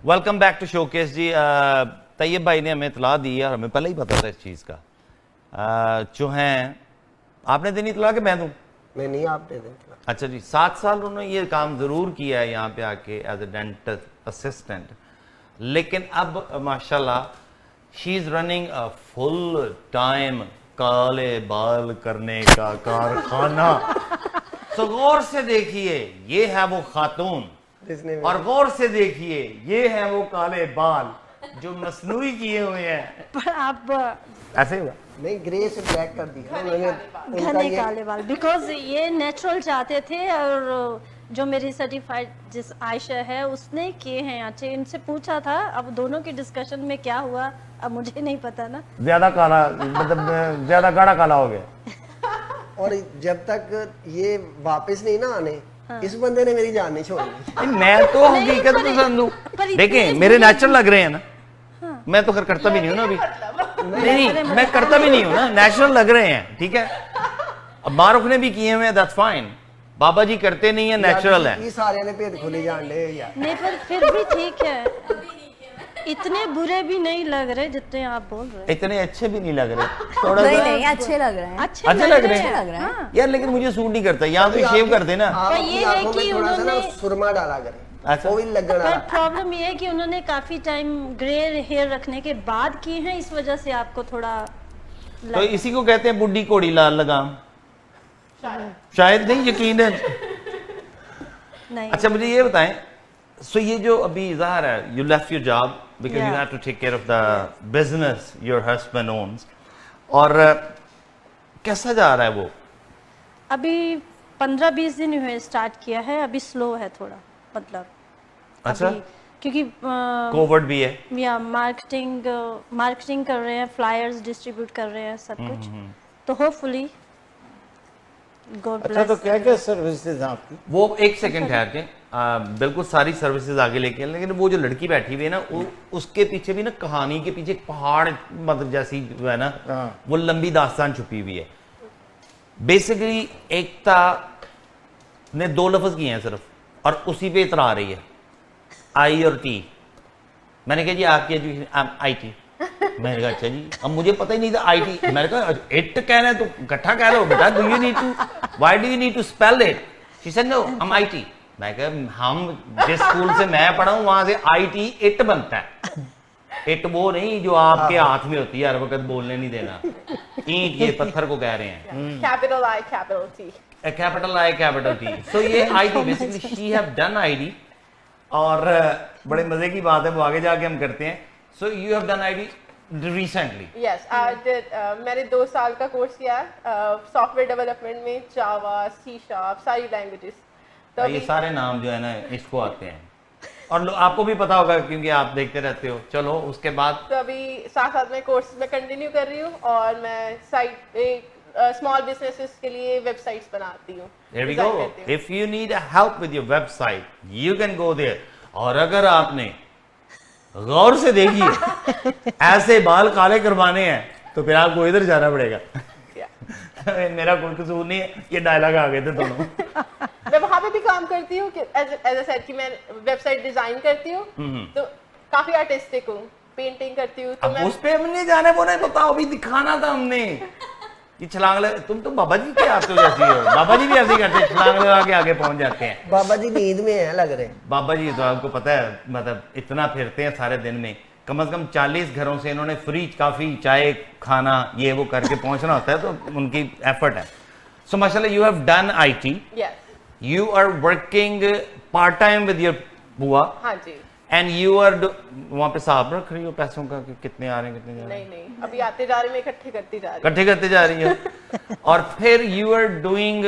Welcome back to Showcase ji. Tayyab भाई ने हमें इतला दी है, और हमें पहले ही पता था इस चीज़ का। जो हैं, आपने देनी इतला कि मैं दूं? मैं नहीं, आप दे दें। अच्छा जी, 7 साल उन्होंने ये काम ज़रूर किया है यहाँ पे आके एज ए डेंटल असिस्टेंट, लेकिन अब माशाल्लाह she is running a full time काले बाल करने का कारखाना। तो गौर से देखिए, ये है वो खातून, और गौर से देखिए ये है वो काले बाल जो मसनूई किए हुए हैं। पर आप ऐसे हुआ नहीं, ग्रे से ब्लैक कर दिया उन्होंने। घने काले बाल, बिकॉज ये नेचुरल चाहते थे, और जो मेरी सर्टिफाइड जिस आयशा है उसने किए हैं अच्छे, इनसे पूछा था, अब दोनों की डिस्कशन में क्या हुआ अब मुझे नहीं पता ना। ज्यादा काला मतलब ज्यादा गाढ़ा काला हो गया। और जब तक ये वापस नहीं ना आने, इस बंदे ने मेरी जान नहीं छोड़ी। नहीं, मैं तो हकीकत पसंद हूँ। देखें मेरे नेचुरल लग रहे हैं ना, मैं तो खैर करता भी नहीं हूँ ना अभी, नहीं मैं करता भी नहीं हूँ ना, नेचुरल लग रहे हैं, ठीक है। अब मारूफ ने भी किए हुए हैं, दैट्स फाइन। बाबा जी करते नहीं है, नेचुरल है। ये सारे ने पेट खोले जान दे यार। नहीं पर फिर भी ठीक है, इतने बुरे भी नहीं लग रहे जितने आप बोल रहे हैं। इतने अच्छे भी नहीं लग रहे, थोड़ा नहीं सा नहीं अच्छे लग रहे हैं, अच्छे लग रहे अच्छे हैं लग रहे हैं। यार, लेकिन मुझे सूट नहीं करता। यहाँ तो शेव कर देना। आप पर अपनी ये है आंखों में कि थोड़ा सा ना उन्होंने- सुरमा डाला करें, अच्छा। वो भी लगन पर वाला। प्रॉब्लम ये है कि उन्होंने काफी टाइम ग्रे हेयर रखने के बाद किए हैं, इस वजह से आपको थोड़ा तो इसी को कहते हैं बुढ़ी कोड़ी लाल लगाम, शायद नहीं, यकीन है। नहीं। अच्छा मुझे ये बताएं, सो ये जो अभी इज़हार है, you left your job because you have to take care of the business your husband owns, और कैसा जा रहा है वो? अभी 15-20 दिन हुए स्टार्ट किया है, अभी स्लो है थोड़ा, मतलब अच्छा। अभी क्योंकि कोविड भी है, या मार्केटिंग कर रहे हैं, फ्लायर्स डिस्ट्रीब्यूट कर रहे हैं, सब कुछ, तो होपफुली गॉड अच्छा, तो ब्लेस। क्या क्या सर्विसेज हैं आपकी? वो एक सेकंड ठहर के बिल्कुल सारी सर्विसेज आगे लेके, लेकिन वो जो लड़की बैठी हुई है ना, उसके पीछे भी ना, कहानी के पीछे एक पहाड़ मतलब जैसी जो है ना, वो लंबी दास्तान छुपी हुई है। बेसिकली एकता ने 2 लफ्ज किए हैं सिर्फ, और उसी पे इतरा रही है, आई और टी। मैंने कहा जी आपकी एजुकेशन IT, मैंने कहा अच्छा जी, अब मुझे पता ही नहीं था IT। मैंने कहा इट कहना है तो इकट्ठा कह लो बेटा, do you need to, why do you need to spell it? She said no I am IT। मैं कहा हम जिस स्कूल से मैं पढ़ा हूं वहां से IT इट बनता है, इट वो नहीं जो आपके हाथ में होती है हर वक्त बोलने नहीं देना, ईंट ये पत्थर को कह रहे हैं। Capital I capital T। Capital I capital T। सो ये IT basically she have done ID, और बड़े मजे की बात है, वो आगे जाके हम करते हैं। So you have done ID recently? Yes, I did. मैंने 2 साल का कोर्स किया सॉफ्टवेयर डेवलपमेंट में, जावा, C#, सारी लैंग्वेजेस। तो ये सारे नाम जो है ना इसको आते हैं, और आपको भी पता होगा क्योंकि आप देखते रहते हो। चलो उसके बाद तो अभी साथ में कोर्स में कंटिन्यू कर रही हूँ, और मैं साइट स्मॉल बिजनेसेस के लिए वेबसाइट्स बनाती हूँ। Here we go. If you need help with your website, you can go there. और अगर आपने गौर से देखिए ऐसे बाल काले करवाने हैं तो फिर आपको इधर जाना पड़ेगा। मेरा कोई कसूर नहीं है, ये डायलॉग आ गए थे दोनों। मैं वहाँ पे भी काम करती हूँ, एज अ सेड कि मैं वेबसाइट डिजाइन करती हूँ, तो काफी आर्टिस्टिक हूँ, पेंटिंग करती हूँ। तो अब मैं उस पे हमने जाने बोले, बताओ अभी दिखाना था हमने, ये छलांग लगा। तुम तो बाबा जी के आते हो जैसी हो, बाबा जी भी ऐसे ही करते हैं, छलांग लगा के आगे पहुंच जाते हैं। बाबा जी नींद में है लग रहे। बाबा जी तो आपको पता है, मतलब इतना फिरते हैं सारे दिन में, कम से कम 40 घरों से इन्होंने फ्री काफी, चाय, खाना, ये वो करके पहुंचना होता है, तो उनकी एफर्ट है। सो माशाल्लाह you have done IT, yes, you are working part time with your बुआ, हाँ जी। एंड यू आर वहां पे हिसाब रख रही हो पैसों का कि कितने आ रहे हैं कितने जा रहे हैं? नहीं, अभी आते जा रहे, मैं इकट्ठे करती जा रही इकट्ठे करते जा रही हो। और फिर यू आर डूइंग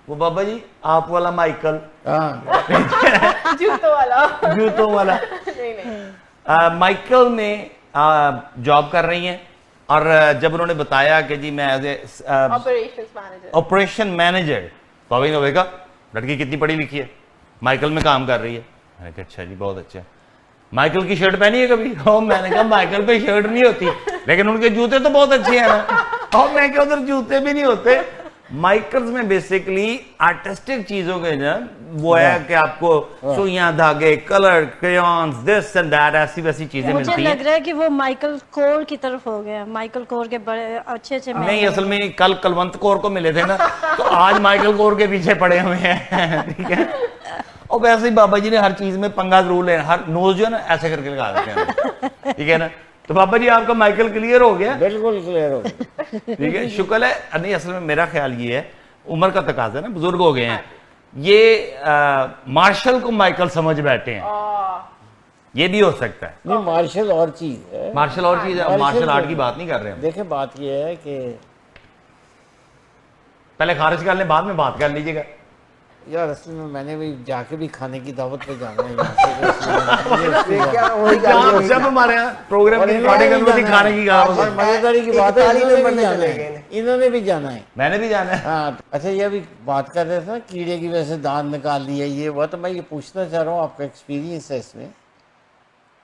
वो बाबा जी आप वाला माइकल, हूँ। जूतों वाला। जूतों वाला नहीं। माइकल में जॉब कर रही हैं, और जब उन्होंने बताया कि जी मैं as operations manager. Operation manager, बाबा जी ने देखा लड़की कितनी पढ़ी लिखी है, माइकल में काम कर रही है। मैंने कहा अच्छा जी बहुत अच्छा। माइकल की शर्ट पहनी है कभी? और मैंने कहा माइकल पे शर्ट नहीं होती, लेकिन उनके जूते तो बहुत अच्छे हैं ना। और मैं क्या उधर जूते भी नहीं होते। माइकल्स में बेसिकली आर्टिस्टिक चीजों के ना वो है कि आपको सुइयां, धागे, colour, crayons, this and that, ऐसी वैसी चीजें मुझे मिलती लग हैं। रहा है कि वो माइकल कोर की तरफ हो गया, माइकल कोर के बड़े अच्छे नहीं, असल में कल कलवंत कौर को मिले थे ना, तो आज माइकल कौर के पीछे पड़े हुए हैं। ठीक है। और वैसे ही बाबा जी ने हर चीज में पंगा जरूर ले, हर नोज जो है ना ऐसे करके लगा देते हैं। ठीक है ना। तो बाबा जी आपका माइकल क्लियर हो गया? बिल्कुल क्लियर हो गया। ठीक है, शुक्र है। नहीं, असल में मेरा ख्याल ये है, उम्र का तकाजा ना, बुजुर्ग हो गए हैं ये, मार्शल को माइकल समझ बैठे हैं, ये भी हो सकता है। नहीं, मार्शल और चीज है। मार्शल और चीज है, मार्शल आर्ट की बात नहीं कर रहे हम। देखिए बात ये है कि पहले खारिज कर लें, बाद में बात कर लीजिएगा। यार असल में मैंने भी जाके भी खाने की दावत पे जाना है यहाँ से, तो इसलिए ये क्या वही जब गाली जब हमारे यहाँ प्रोग्राम और की इन्होंने रिकॉर्डिंग भी होती जाना खाने है। की गाँव और मजेदारी की बात है, ताली में इन्होंने भी बनने जाना चले है, गए। इन्होंने भी जाना है। मैंने भी जाना है। हाँ, अच्छा ये अभी बात कर रहे थे ना कीड़े की वजह से दांत निकाल लिए, ये वो, तो मैं ये पूछना चाह रहा हूँ आपका एक्सपीरियंस है इसमें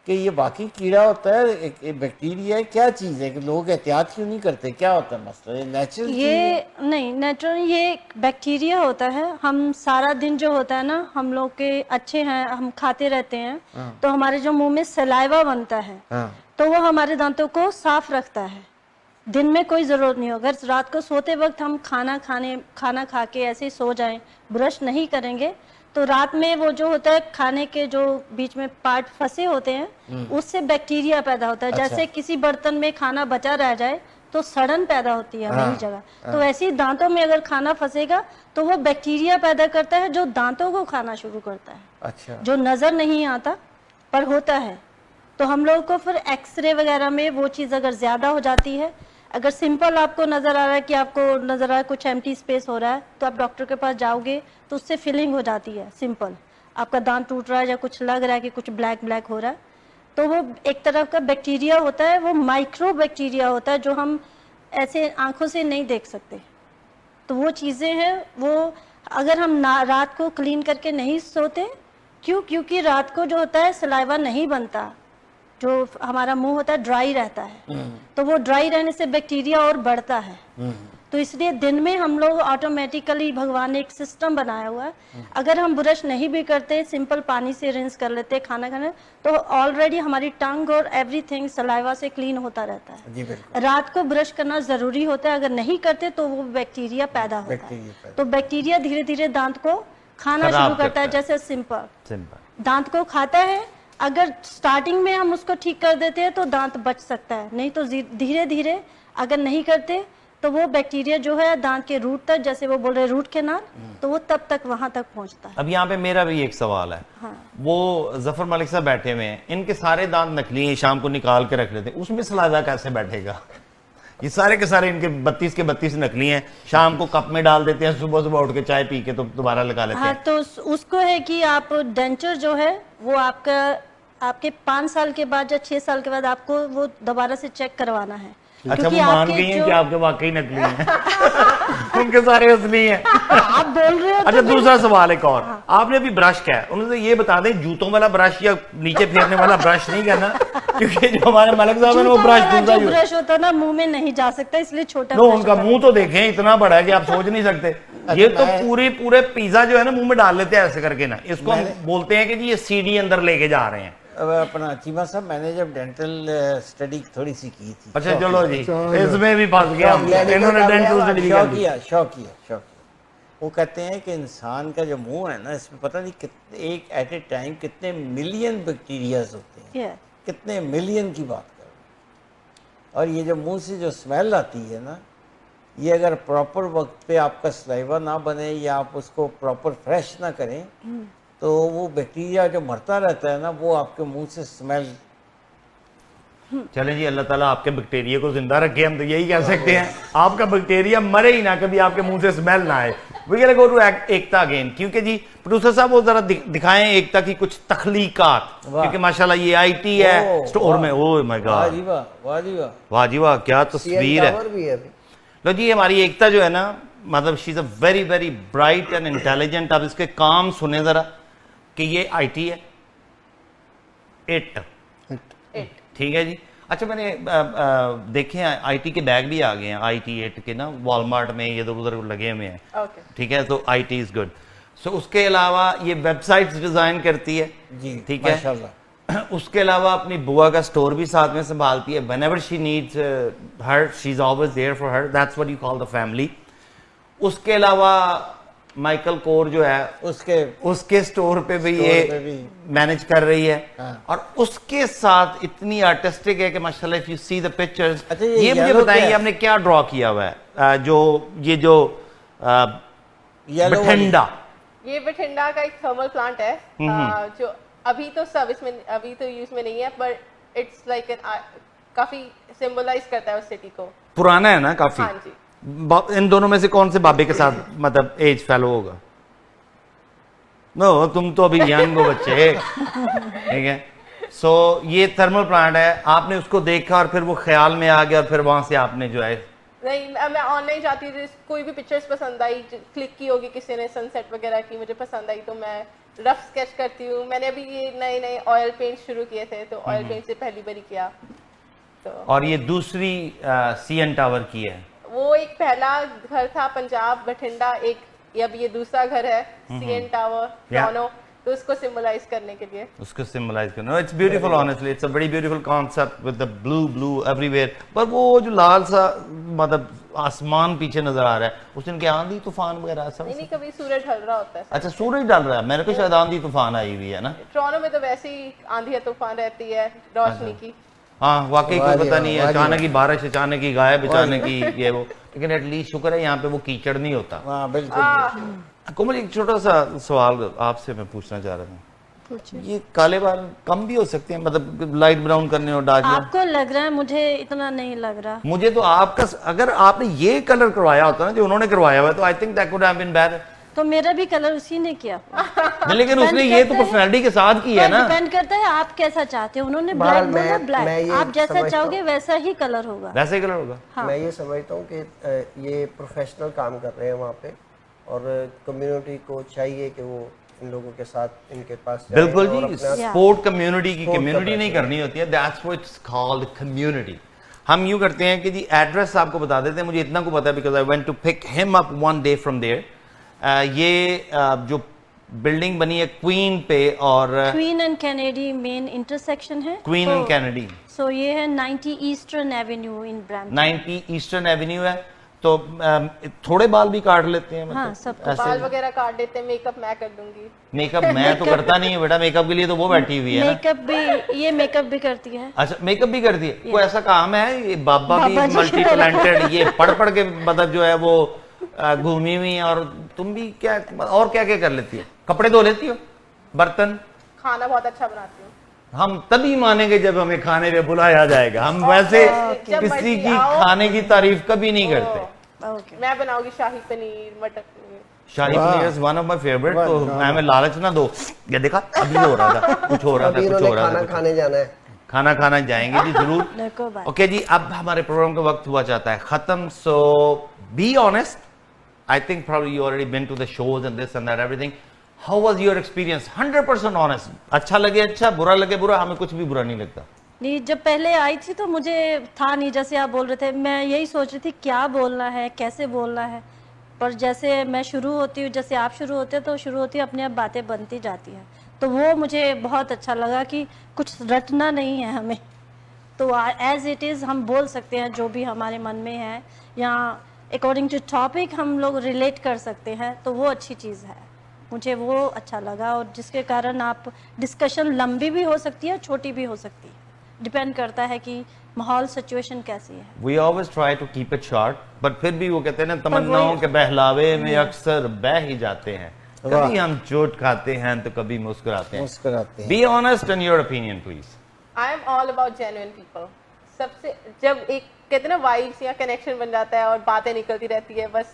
कि ये बाकी कीड़ा होता है, एक बैक्टीरिया है, क्या चीज़ है कि लोग एहतियात क्यों नहीं करते, क्या होता है मसला, ये नेचुरल ये नहीं नेचुरल, ये एक बैक्टीरिया होता है। हम सारा दिन जो होता है ना, हम लोग के अच्छे हैं, हम खाते रहते हैं, तो हमारे जो मुंह में सलाइवा बनता है, हाँ तो वो हमारे दांतों को साफ रखता है। दिन में कोई ज़रूरत नहीं हो, अगर रात को सोते वक्त हम खाना खा के ऐसे ही सो जाएं, ब्रश नहीं करेंगे, तो रात में वो जो होता है खाने के जो बीच में पार्ट फंसे होते हैं, उससे बैक्टीरिया पैदा होता है। जैसे किसी बर्तन में खाना बचा रह जाए तो सड़न पैदा होती है वही जगह, तो ऐसे ही दांतों में अगर खाना फंसेगा तो वो बैक्टीरिया पैदा करता है जो दांतों को खाना शुरू करता है, अच्छा जो नज़र नहीं आता पर होता है। तो हम लोगों को फिर एक्सरे वगैरह में वो चीज़ अगर ज़्यादा हो जाती है, अगर सिंपल आपको नज़र आ रहा है कि आपको नज़र आ रहा है कुछ एम्प्टी स्पेस हो रहा है, तो आप डॉक्टर के पास जाओगे तो उससे फिलिंग हो जाती है। सिंपल आपका दांत टूट रहा है या कुछ लग रहा है कि कुछ ब्लैक ब्लैक हो रहा है, तो वो एक तरह का बैक्टीरिया होता है, वो माइक्रो बैक्टीरिया होता है जो हम ऐसे आंखों से नहीं देख सकते। तो वो चीज़ें हैं, वो अगर हम रात को क्लीन करके नहीं सोते, क्योंकि रात को जो होता है सलाइवा नहीं बनता, जो हमारा मुंह होता है ड्राई रहता है, तो वो ड्राई रहने से बैक्टीरिया और बढ़ता है। तो इसलिए दिन में हम लोग ऑटोमेटिकली, भगवान ने एक सिस्टम बनाया हुआ है, अगर हम ब्रश नहीं भी करते, सिंपल पानी से रिंस कर लेते खाना खाने, तो ऑलरेडी हमारी टंग और एवरीथिंग सलाइवा से क्लीन होता रहता है। जी बिल्कुल। रात को ब्रश करना जरूरी होता है, अगर नहीं करते तो वो बैक्टीरिया पैदा होता है। तो बैक्टीरिया धीरे धीरे दांत को खाना खराब शुरू करता है। करता है। जैसे सिंपल दांत को खाता है, अगर स्टार्टिंग में हम उसको ठीक कर देते हैं तो दांत बच सकता है, नहीं तो धीरे धीरे अगर नहीं करते तो वो बैक्टीरिया जो है दांत के रूट तक, जैसे वो बोल रहे रूट कैनाल, तो वो तब तक वहां तक पहुंचता है। अब यहाँ पे मेरा भी एक सवाल है। हाँ। वो जफर मलिक साहब बैठे हुए हैं, इनके सारे दांत नकली हैं, शाम को निकाल के रख लेते हैं, उसमें सलाइवा कैसे बैठेगा? ये सारे के सारे इनके 32 के 32 नकली हैं, शाम को कप में डाल देते हैं, सुबह सुबह उठ के चाय पी के तो दोबारा लगा लेते हाँ, हैं। तो उसको है कि आप डेंचर जो है वो आपके 5 साल के बाद या 6 साल के बाद आपको वो दोबारा से चेक करवाना है। अच्छा, वो मान गई हैं कि आपके वाकई नकली हैं उनके सारे असली हैं। आप बोल रहे हो। अच्छा, दूसरा सवाल एक और, आपने अभी ब्रश किया है, उन्होंने ये बता दें जूतों वाला ब्रश या नीचे फेरने वाला ब्रश नहीं करना, क्योंकि जो हमारे मलिक साहब है वो ब्रश दूसरा यूज। ब्रश होता है ना, मुंह में नहीं जा सकता, इसलिए छोटा नो, brush उनका होता है। मुंह तो देखें, इतना बड़ा है कि आप सोच नहीं सकते। ये तो पूरे पिज्जा जो है ना मुंह में डाल लेते हैं ऐसे करके ना, इसको हम बोलते हैं कि जी ये सीडी अंदर लेके जा रहे हैं। अब अपना चीमा साहब, मैंने जब डेंटल स्टडी थोड़ी सी की थी, अच्छा चलो जी, इसमें भी फंस गया, इन्होंने डेंटल स्टडी शौकिया वो कहते हैं कि इंसान का जो मुंह है ना, इसमें पता नहीं कितने एक एट ए टाइम कितने मिलियन बैक्टीरियाज होते हैं, कितने मिलियन की बात करो। और ये जो मुंह से जो स्मेल आती है ना, ये अगर प्रॉपर वक्त पे आपका सलाइवा ना बने या आप उसको प्रॉपर फ्रेश ना करें, तो वो बैक्टीरिया जो मरता रहता है ना, वो आपके मुंह से स्मेल। चलें जी, अल्लाह ताला आपके बैक्टीरिया को जिंदा रखे, हम तो यही कह सकते हैं, आपका बैक्टीरिया मरे ही ना, कभी आपके मुंह से स्मेल ना आए। We can go to Ekta again, क्योंकि जी प्रोड्यूसर साहब वो जरा दिखाएं एकता की कुछ तख्लीकात, क्योंकि माशाल्लाह ये आईटी है स्टोर में। ओह माय गॉड, वाह जी वाह, वाह जी वाह, वाह जी वाह, क्या तस्वीर है। भी है अभी। लो जी, हमारी एकता जो है ना, मतलब she is a very very bright and intelligent. अब इसके काम सुने जरा कि ये आईटी है, इट ठीक है जी। अच्छा, मैंने देखे हैं आईटी के बैग भी आ गए हैं, आईटी 8 के ना, वॉलमार्ट में ये इधर उधर लगे हुए हैं, ठीक है, तो आईटी इज गुड। सो उसके अलावा ये वेबसाइट्स डिजाइन करती है जी, ठीक है, माशाल्लाह। उसके अलावा अपनी बुआ का स्टोर भी साथ में संभालती है। Whenever she needs her, she is always there for her, that's what you call the family. उसके अलावा माइकल कोर जो है उसके स्टोर पे भी ये मैनेज कर रही है। हाँ। और उसके साथ इतनी आर्टिस्टिक है कि माशाल्लाह, if you see the pictures. अच्छा, ये मुझे बताइए आपने क्या ड्रॉ किया हुआ है? जो बठिंडा, ये बठिंडा का एक थर्मल प्लांट है, जो अभी तो सर्विस में, अभी तो यूज में नहीं है, पर इट्स लाइक काफी सिंबलाइज करता है उस सिटी को। पुराना है ना काफी। हाँ जी। इन दोनों में से कौन से बाबे के साथ मतलब एज फेलो होगा? नो तुम तो अभी यंग हो बच्चे, ठीक है। सो ये थर्मल प्लांट है, आपने उसको देखा और फिर वो ख्याल में आ गया और फिर वहां से आपने जो है नहीं, मैं ऑनलाइन जाती थी, कोई भी पिक्चर्स पसंद आई, क्लिक की होगी किसी ने सनसेट वगैरह की, मुझे पसंद आई तो मैं रफ स्केच करती हूँ। मैंने अभी ये नए नए ऑयल पेंट शुरू किए थे, तो ऑयल पेंट से पहली बारी किया तो। और ये दूसरी CN टावर की है। वो एक पहला घर था पंजाब बठिंडा, एक ये अब ये दूसरा घर है CN टावर टोरंटो, तो उसको सिंबलाइज करने के लिए, उसको सिंबलाइज करना। It's beautiful, honestly it's a very beautiful concept with the blue everywhere. पर वो जो लाल सा मतलब आसमान पीछे नजर आ रहा है, उस दिन क्या आंधी तूफान वगैरह सब? नहीं कभी सूरज ढल रहा होता है। अच्छा सूरज डाल रहा है, मैंने कहा शायद आंधी तूफान आई हुई है ना। टोरंटो में तो वैसे ही आंधी तूफान रहती है रोशनी की। हाँ वाकई कोई पता नहीं है, वाह जी, अचानक ही बारिश, अचानक ही गायब, अचानक ही ये वो, लेकिन एटलीस्ट शुक्र है यहाँ पे वो कीचड़ नहीं होता। हाँ बिल्कुल। कोमल एक छोटा सा सवाल आपसे मैं पूछना चाह रहा था, ये काले बाल कम भी हो सकते हैं, मतलब लाइट ब्राउन करने और डार्क? आपको लग रहा है, मुझे इतना नहीं लग रहा। मुझे तो आपका, अगर आपने ये कलर करवाया होता ना जो उन्होंने करवाया हुआ, तो I think that could have been better. तो मेरा भी कलर उसी ने किया। नहीं, लेकिन उसने ये तो पर्सनालिटी के साथ किया है ना। डिपेंड करता है आप कैसा चाहते हो। उन्होंने बहरहाल ब्लैक बोला मैं ब्लैक, ये आप जैसा समझता चाहोगे हूँ। वैसा ही कलर होगा। वैसे ही कलर होगा। हाँ। मैं ये समझता हूँ कि ये प्रोफेशनल काम कर रहे हैं वहाँ पे, और कम्युनिटी को चाहिए कि वो इन लोगों के साथ इनके पास जाए बिल्कुल और जी, अपना स्पोर्ट कम्युनिटी की Sport कम्युनिटी करना नहीं करनी होती है, that's what it's called community. हम यूं करते हैं कि जी एड्रेस आपको बता देते हैं, मुझे इतना को पता है because I went to pick him up one day from there. ये जो बिल्डिंग बनी है क्वीन पे और Queen and Kennedy main intersection है। क्वीन एंड कैनेडी, सो ये है 90 Eastern Avenue in Brampton. 90 Eastern Avenue है। तो थोड़े बाल भी काट लेते हैं, हाँ, मतलब सब बाल वगैरह काट देते हैं, मेकअप मैं कर दूंगी। मेकअप मैं तो करता नहीं हूँ बेटा, मेकअप के लिए तो वो बैठी हुई है ना। मेकअप भी, ये मेकअप भी करती है। अच्छा मेकअप भी करती है, कोई ऐसा काम है? ये बाबा भी बाबा जी मल्टी टैलेंटेड, ये पढ़ के मतलब जो है वो घूमी हुई है। और तुम भी क्या, और क्या क्या कर लेती है? कपड़े धो लेती हो, बर्तन? खाना बहुत अच्छा बनाती हूँ। हम तभी मानेंगे जब हमें खाने पे बुलाया जाएगा, हम वैसे जब किसी मर्जी की आओ। खाने की तारीफ कभी नहीं करते। ओके। मैं बनाऊंगी shahi paneer, matar paneer. Shahi paneer is one of my favourite. तो हमें लालच ना दो, ये देखा अभी हो रहा था, कुछ हो रहा था, अभी कुछ इन्होंने हो रहा खाना था, खाने जाना है। खाना खाना जाएंगे जी जरूर। देखो बात। ओके जी, अब हमारे प्रोग्राम का वक्त हुआ चाहता है खत्म। So be honest, I think probably you already been to the shows and this and that everything. How was your experience? 100% honest. अच्छा लगे अच्छा, बुरा लगे बुरा, हमें कुछ भी बुरा नहीं लगता। नहीं, जब पहले आई थी तो मुझे था नहीं, जैसे आप बोल रहे थे, मैं यही सोच रही थी क्या बोलना है, कैसे बोलना है। पर जैसे मैं शुरू होती हूँ, जैसे आप शुरू होते तो शुरू होती अपने आप बातें बनती जाती हैं, तो वो मुझे बहुत अच्छा लगा कि कुछ रटना नहीं है हमें, तो एज इट इज़ हम बोल सकते हैं जो भी हमारे मन में है, या अकॉर्डिंग टू टॉपिक हम लोग रिलेट कर सकते हैं, तो वो अच्छी चीज़ है। मुझे वो अच्छा लगा, और जिसके कारण आप डिस्कशन लंबी भी हो सकती है, छोटी भी हो सकती है, डिपेंड करता है कि माहौल सिचुएशन कैसी है। We always try to keep it short, but फिर भी वो कहते हैं ना, तमन्नाओं के बहलावे में अक्सर बह ही जाते हैं। कभी हम चोट खाते हैं तो कभी मुस्कुराते हैं। मुस्कुराते हैं। Be honest in your opinion, please. I am all about genuine people. सबसे जब एक कहते हैं ना वाइब्स या कनेक्शन बन जाता है और बातें निकलती रहती है, बस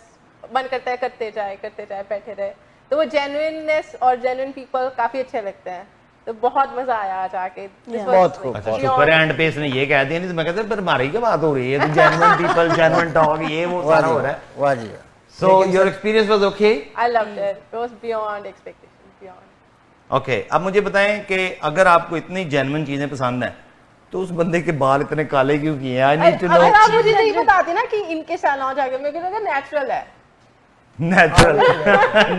मन करता है करते जाए बैठे रहे, तो वो जेन्युइननेस और जेन्युइन पीपल काफी अच्छे लगते हैं। तो बहुत मजा आया आज आके। बहुत खूब। अच्छा शुक्र है एंड पे इसने ये कह दिया, नहीं तो मैं कहता पर हमारी क्या बात हो रही है, जेन्युइन पीपल, जेन्युइन टॉक, ये वो सारा हो रहा है। वाह जी। So your experience was okay? I loved it. It was beyond expectation, beyond. Okay, अब मुझे बताएं कि अगर आपको इतनी जेन्युइन चीजें पसंद हैं, तो उस बंदे के बाल इतने काले क्यों किए? I need to know. अगर आप मुझे नहीं बताते ना कि इनके सैलून जाके, मेरे को लगा नेचुरल है।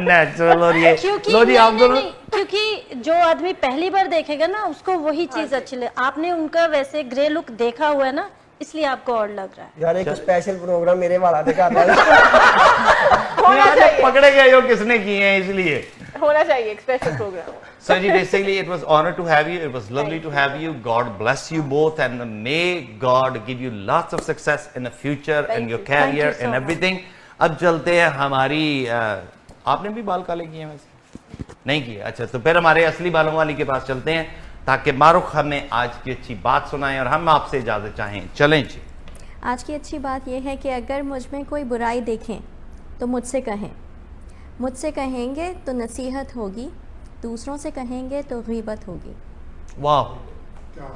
नेचुरल और ये क्योंकि लो जी आप नहीं, दोनों नहीं, क्योंकि जो आदमी पहली बार देखेगा ना, उसको वही चीज अच्छी लगे। आपने उनका वैसे ग्रे लुक देखा हुआ है ना, इसलिए आपको और लग रहा है। यार एक स्पेशल प्रोग्राम मेरे वाला दिखाता है। होना चाहिए, पकड़े गए हो किसने किए हैं, इसलिए होना चाहिए एक स्पेशल प्रोग्राम। So जी basically it was honor to have you, it was lovely to have you. God bless you both and may God give you lots of success in the future and your you. career Thank you so and everything. अब चलते हैं हमारी आपने भी बाल काले किए हैं वैसे? नहीं किए? अच्छा, तो फिर हमारे असली बालों वाली के पास चलते हैं ताकि मारुख हमें आज की अच्छी बात सुनाएं और हम आपसे इजाजत चाहें। चलें जी। आज की अच्छी बात यह है कि अगर मुझ में कोई बुराई देखें तो मुझसे कहें, मुझसे कहेंगे तो नसीहत होगी, दूसरों से कहेंगे तो गीबत होगी। वाह,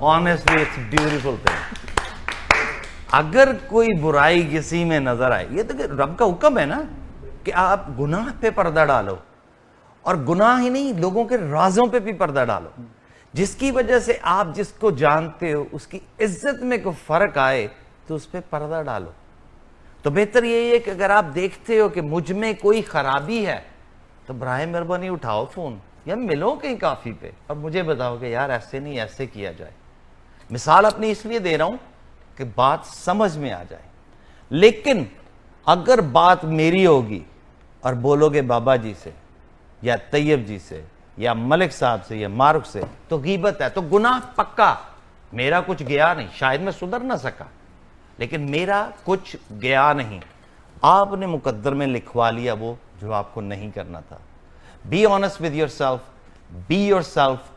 ऑनेस्टली इट्स ब्यूटीफुल थिंग। अगर कोई बुराई किसी में नजर आए, ये तो रब का हुक्म है ना कि आप गुनाह पे पर्दा डालो, और गुनाह ही नहीं, लोगों के राजों पे भी पर्दा डालो, जिसकी वजह से आप जिसको जानते हो उसकी इज्जत में कोई फर्क आए तो उस पर पर्दा डालो। तो बेहतर यही है कि अगर आप देखते हो कि मुझ में कोई खराबी है तो बराए मेहरबानी उठाओ फोन या मिलो कहीं काफी पे और मुझे बताओ कि यार ऐसे नहीं, ऐसे किया जाए। मिसाल अपनी इसलिए दे रहा हूं कि बात समझ में आ जाए। लेकिन अगर बात मेरी होगी और बोलोगे बाबा जी से या तैयब जी से या मलिक साहब से या मारुख से, तो गीबत है, तो गुनाह पक्का। मेरा कुछ गया नहीं, शायद मैं सुधर ना सका, लेकिन मेरा कुछ गया नहीं। आपने मुकद्दर में लिखवा लिया वो जो आपको नहीं करना था। Be honest with your self, be your self.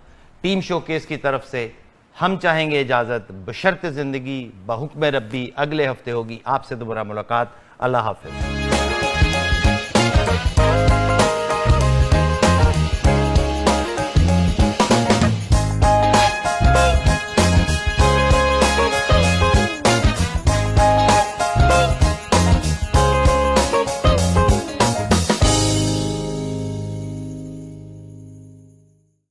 Team showcase की तरफ से हम चाहेंगे इजाजत, बशर्ते जिंदगी बहुक्म रब्बी अगले हफ्ते होगी। आपसे दोबारा मुलाकात। अल्लाह हाफिज।